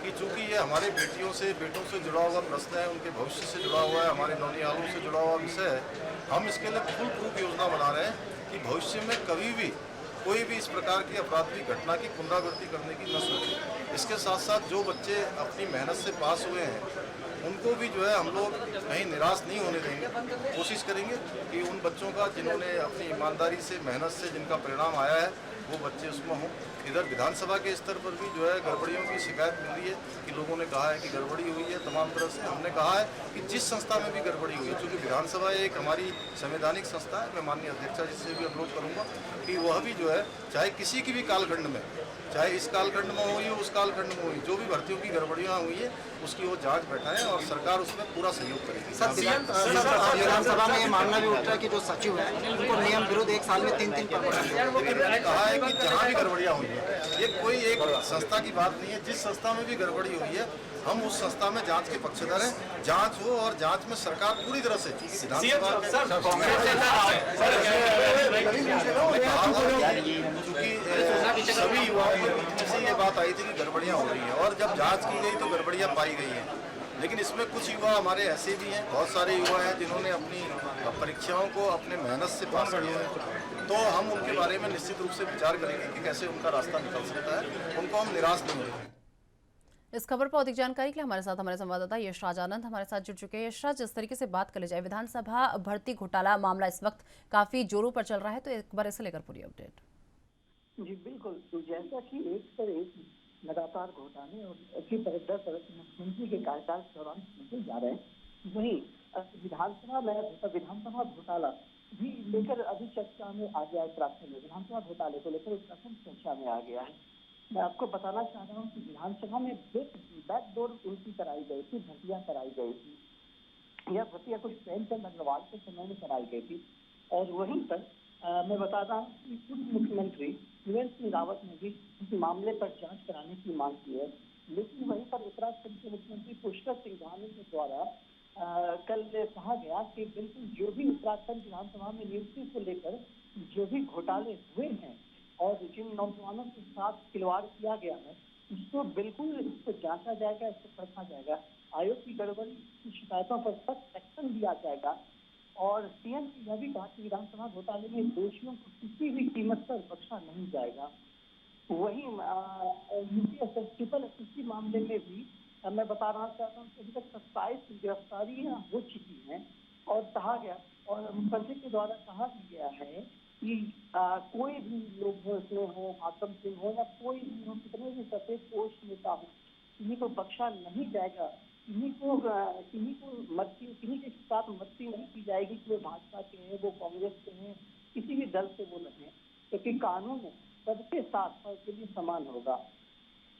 कि चूँकि ये हमारे बेटियों से, बेटों से जुड़ा हुआ प्रश्न है, उनके भविष्य से जुड़ा हुआ है, हमारे नौनिहालों से जुड़ा हुआ विषय है, हम इसके लिए फुल प्रूफ योजना बना रहे हैं कि भविष्य में कभी भी कोई भी इस प्रकार की अपराधिक घटना की पुनरावृत्ति करने की न सोचे। इसके साथ साथ जो बच्चे अपनी मेहनत से पास हुए हैं उनको भी जो है हम लोग कहीं निराश नहीं होने देंगे। कोशिश करेंगे कि उन बच्चों का जिन्होंने अपनी ईमानदारी से, मेहनत से जिनका परिणाम आया है, वो बच्चे उसमें हों। इधर विधानसभा के स्तर पर भी जो है गड़बड़ियों की शिकायत मिल रही है कि लोगों ने कहा है कि गड़बड़ी हुई है तमाम तरह से। हमने कहा है कि जिस संस्था में भी गड़बड़ी हुई है, चूँकि विधानसभा एक हमारी संवैधानिक संस्था है, मैं माननीय अध्यक्षा जी से भी अनुरोध करूँगा कि वह भी जो है चाहे किसी की भी कालखंड में, चाहे इस कालखंड में हुई हो, उस कालखंड में हुई, जो भी भर्तियों की गड़बड़ियाँ हुई है उसकी वो जांच बैठाएं और सरकार उसमें पूरा सहयोग करेगी। विधानसभा में ये मामला भी उठा है कि जो सचिव है उनको नियम विरुद्ध 1 साल में 3 पद। लेकिन मैंने कहा है कि जहाँ भी गड़बड़ियाँ हुई है, ये कोई एक संस्था की बात नहीं है, जिस संस्था में भी गड़बड़ी हुई है हम उस संस्था में जांच के पक्षधर हैं। जांच हो और जांच में सरकार पूरी तरह से क्योंकि सभी युवाओं के बीच से ये बात आई थी कि गड़बड़ियाँ हो रही हैं और जब जांच की गई तो गड़बड़ियाँ पाई गई हैं। लेकिन इसमें कुछ युवा हमारे ऐसे भी हैं, बहुत सारे युवा हैं जिन्होंने अपनी परीक्षाओं को अपने मेहनत से पास किया है, तो हम उनके बारे में निश्चित रूप से विचार करेंगे कि कैसे उनका रास्ता निकल सकता है, उनको हम निराश नहीं होंगे। इस खबर पर अधिक जानकारी के लिए हमारे साथ हमारे संवाददाता यशराज आनंद हमारे साथ जुड़ चुके हैं। यशराज, जिस तरीके से बात कर ली जाए, विधानसभा भर्ती घोटाला मामला इस वक्त काफी जोरों पर चल रहा है, तो एक बार इसे लेकर पूरी अपडेट। जी बिल्कुल, तो जैसा कि एक पर एक लगातार घोटाले और अच्छी तरह मुख्यमंत्री के कार्यकाल के दौरान सुनते जा रहे हैं, वही विधानसभा घोटाला भी लेकर अभी चर्चा में आ गया है। उत्तराखंड में विधानसभा घोटाले को लेकर उत्तराखंड चर्चा में आ गया है। मैं आपको बताना चाह रहा हूँ कि विधानसभा में बैकडोर उल्टी कराई गई थी, भर्तियां कराई गई थी। यह भर्तियां कुछ प्रेमचंद अग्रवाल के समय में कराई गई थी और वहीं पर मैं बता रहा हूँ कि पूर्व मुख्यमंत्री त्रिवेंद्र सिंह रावत ने भी इस मामले पर जांच कराने की मांग की है। लेकिन वहीं पर उत्तराखंड के मुख्यमंत्री पुष्कर सिंह धामी के द्वारा कल कहा गया कि बिल्कुल जो भी उत्तराखंड विधानसभा में नियुक्ति को लेकर जो भी घोटाले हुए हैं और जिन नौजवानों के साथ खिलवाड़ किया गया है, इसको बिल्कुल इसको जांचा जाएगा, इसको परखा जाएगा। आयोग की गड़बड़ी की शिकायतों पर सख्त एक्शन लिया जाएगा। और सीएम ने यह भी कहा कि विधानसभा घोटाले में दोषियों को किसी भी कीमत पर बख्शा नहीं जाएगा। वहीं यूपी ट्रिपल एसएससी मामले में भी मैं बता रहा चाहता हूँ कि अभी तक 27 गिरफ्तारियां हो चुकी हैं और कहा गया और मुख्यमंत्री के द्वारा कहा गया है कि कोई भी लोग इसमें हो, आतम सिंह हो या कोई भी हो, कितने भी सफेद पोस्ट नेता हो, किन्हीं को बख्शा नहीं जाएगा। किन्हीं के साथ मस्ती नहीं की जाएगी कि वो भाजपा के हैं, वो कांग्रेस के हैं, किसी भी दल से वो नहीं, क्योंकि कानून सबके साथ सबके लिए समान होगा।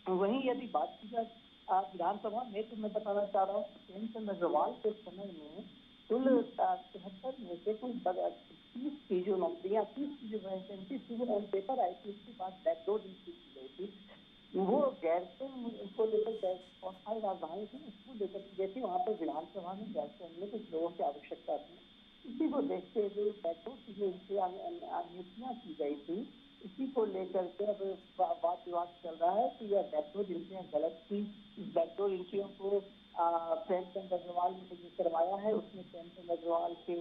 वहीं यदि बात की जाए विधानसभा में, तो मैं बताना चाह रहा हूँ प्रेमचंद अग्रवाल के समय में कुल 73 में से कुल 30 की जो नौकरियाँ, 30 की जो वैकेंसी थी वो पेपर आई थी, उसके बाद बैकडोर की गई थी। वो गैरसैंण को लेकर स्थायी राजधानी थी, उसको लेकर की गई थी। वहाँ पर विधानसभा में गैरसैंण में कुछ लोगों की आवश्यकता थी, इसी को देखते हुए बैकडोर की जो नियुक्तियाँ की गई थी, इसी को लेकर के अब वाद विवाद चल रहा है कि यह बैकडोर एंट्रियां गलत थी। इस बैकडोर एंट्रियों को प्रेमचंद अग्रवाल ने जो करवाया है, उसमें प्रेमचंद अग्रवाल के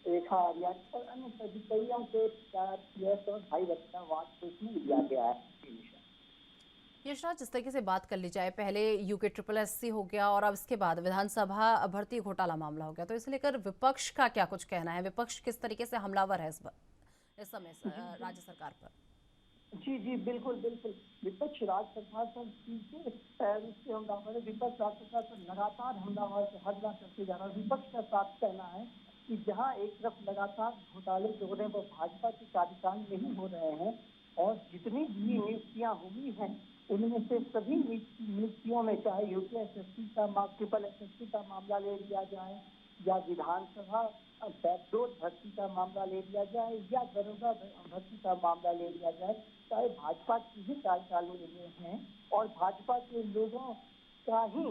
रेखा आर्या और अन्य सभी कईयों के 4 और भाई बच्चा वाद को इसमें लिया गया है। यशराज, जिस तरीके से बात कर ली जाए, पहले यूके SSSC हो गया और अब इसके बाद विधानसभा भर्ती घोटाला मामला हो गया, तो इसे लेकर विपक्ष का क्या कुछ कहना है? विपक्ष किस तरीके से हमलावर है इस समय राज्य सरकार पर? जी जी बिल्कुल बिल्कुल। विपक्ष राज्य सरकार पर सीधे हमलावर है। विपक्ष राज्य सरकार पर लगातार हमला करते जा रहा है। विपक्ष का साफ कहना है कि जहां एक तरफ लगातार घोटाले जो हो रहे हैं वो भाजपा के कार्यकाल में ही हो रहे हैं, और जितनी भी नियुक्तियां हुई हैं उनमें से सभी नियुक्तियों में, चाहे UPSSC का ट्रिपल SSC का मामला ले लिया जाए, या विधानसभा बैकडोर भर्ती का मामला ले लिया जाए, या दरोगा भर्ती का मामला ले लिया जाए, चाहे भाजपा की ही कार्यकाल में हुए हैं और भाजपा के लोगों का ही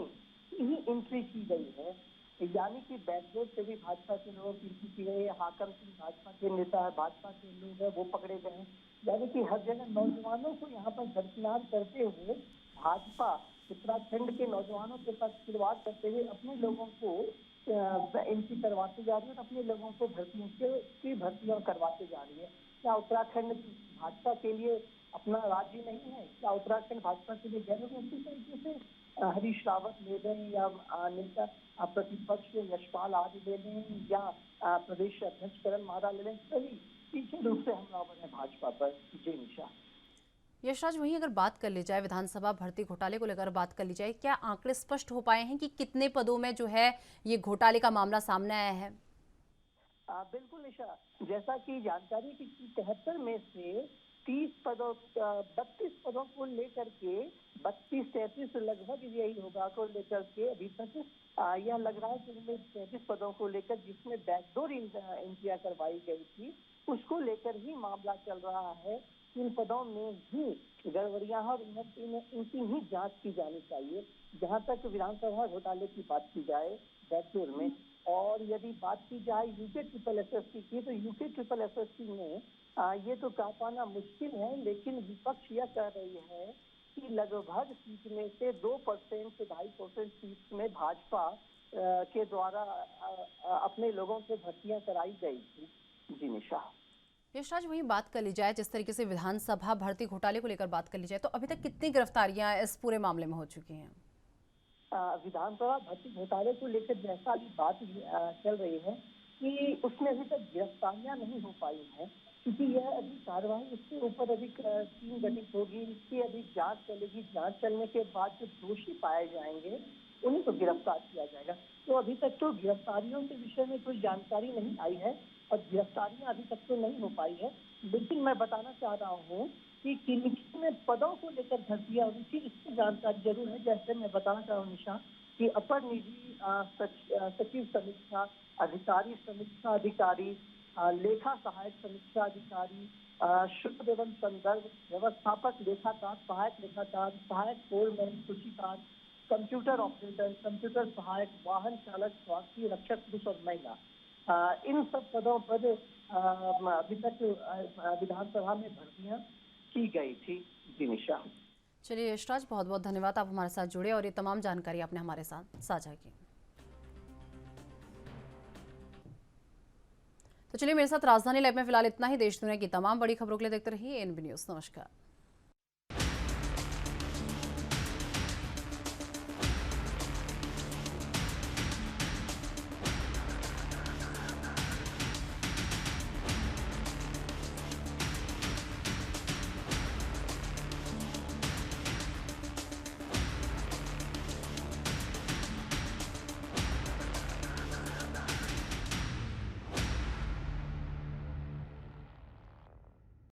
एंट्री की गई है। यानी कि बैकडोर से भी भाजपा के लोगों की एंट्री की गई है। हाकम सिंह भाजपा के नेता है, भाजपा के लोग हैं, वो पकड़े गए हैं। यानी कि हर जगह नौजवानों को यहाँ पर दरकिनार करते हुए भाजपा उत्तराखंड के नौजवानों के साथ खिलवाड़ करते हुए अपने लोगों को एंट्री करवाते जा रही है और अपने लोगों को भर्तियां करवाते जा रही है। क्या उत्तराखंड भाजपा के लिए अपना राज्य नहीं है? क्या उत्तराखंड भाजपा के लिए जरूरी? उसी तरीके से हरीश रावत ले लें, या नेता प्रतिपक्ष यशपाल आदि ले लें, या प्रदेश अध्यक्ष करण मारा ले लें, सभी तीखे रूप से हमलावर है भाजपा पर। जी निशा। यशराज, वहीं अगर बात कर ली जाए विधानसभा भर्ती घोटाले को लेकर बात कर ली जाए, क्या आंकड़े स्पष्ट हो पाए हैं कि कितने पदों में जो है ये घोटाले का मामला सामने आया है? बिल्कुल निशा, जैसा कि जानकारी की 73 में से 32 पदों को लेकर के 32-33 लगभग यही होगा को लेकर के अभी तक यह लग रहा है कि इनमें 33 पदों को लेकर जिसमें बैकडोर एंट्रियां करवाई गई थी उसको लेकर ही मामला चल रहा है। इन पदों में ही गड़बड़ियां और इनकी ही जांच की जानी चाहिए। जहां तक विधानसभा घोटाले की बात की जाए बैकडोर में, और यदि बात की जाए यूके SSSC की, तो यूके SSSC में ये तो कह पाना मुश्किल है, लेकिन विपक्ष यह कह रही है कि लगभग सीट में से 2% से 2.5% सीट में भाजपा के द्वारा अपने लोगों को भर्तियां कराई गई थी। जी निशा। यशराज, वहीं बात कर ली जाए, जिस तरीके से विधानसभा भर्ती घोटाले को लेकर बात कर ली जाए, तो अभी तक कितनी गिरफ्तारियां इस पूरे मामले में हो चुकी हैं? विधानसभा भर्ती घोटाले को लेकर जैसा अभी बात चल रही है कि उसमें अभी तक गिरफ्तारियां नहीं हो पाई हैं, क्योंकि यह अभी कार्रवाई इसके ऊपर अभी टीम गठित होगी, इसकी अभी जांच चलेगी। जांच चलने के बाद जो दोषी पाए जाएंगे उन्हीं को गिरफ्तार किया जाएगा। तो अभी तक तो गिरफ्तारियों के विषय में कोई जानकारी नहीं आई है और गिरफ्तारियां अभी तक तो नहीं हो पाई है। लेकिन मैं बताना चाह रहा हूँ कि किन में पदों को लेकर भर्तियां हुई थी इसकी जानकारी जरूर है। जैसे मैं बताना चाह रहा हूँ निशा कि अपर निजी सचिव समीक्षा अधिकारी, समीक्षा अधिकारी, लेखा सहायक समीक्षा अधिकारी, शुद्ध एवं संदर्भ व्यवस्थापक लेखाकार, सहायक लेखाकार, सहायक फोरमैन, सूचीकार, कंप्यूटर ऑपरेटर, कंप्यूटर सहायक, वाहन चालक, स्वास्थ्य रक्षक पुरुष और महिला, इन सब पदों पर अभी तक विधानसभा में भर्तियां की गई थी। जी निशा। चलिए यशराज, बहुत बहुत धन्यवाद, आप हमारे साथ जुड़े और ये तमाम जानकारी आपने हमारे साथ साझा की। तो चलिए, मेरे साथ राजधानी लाइव में फिलहाल इतना ही। देश दुनिया की तमाम बड़ी खबरों के लिए देखते रहिए एएनबी न्यूज़। नमस्कार।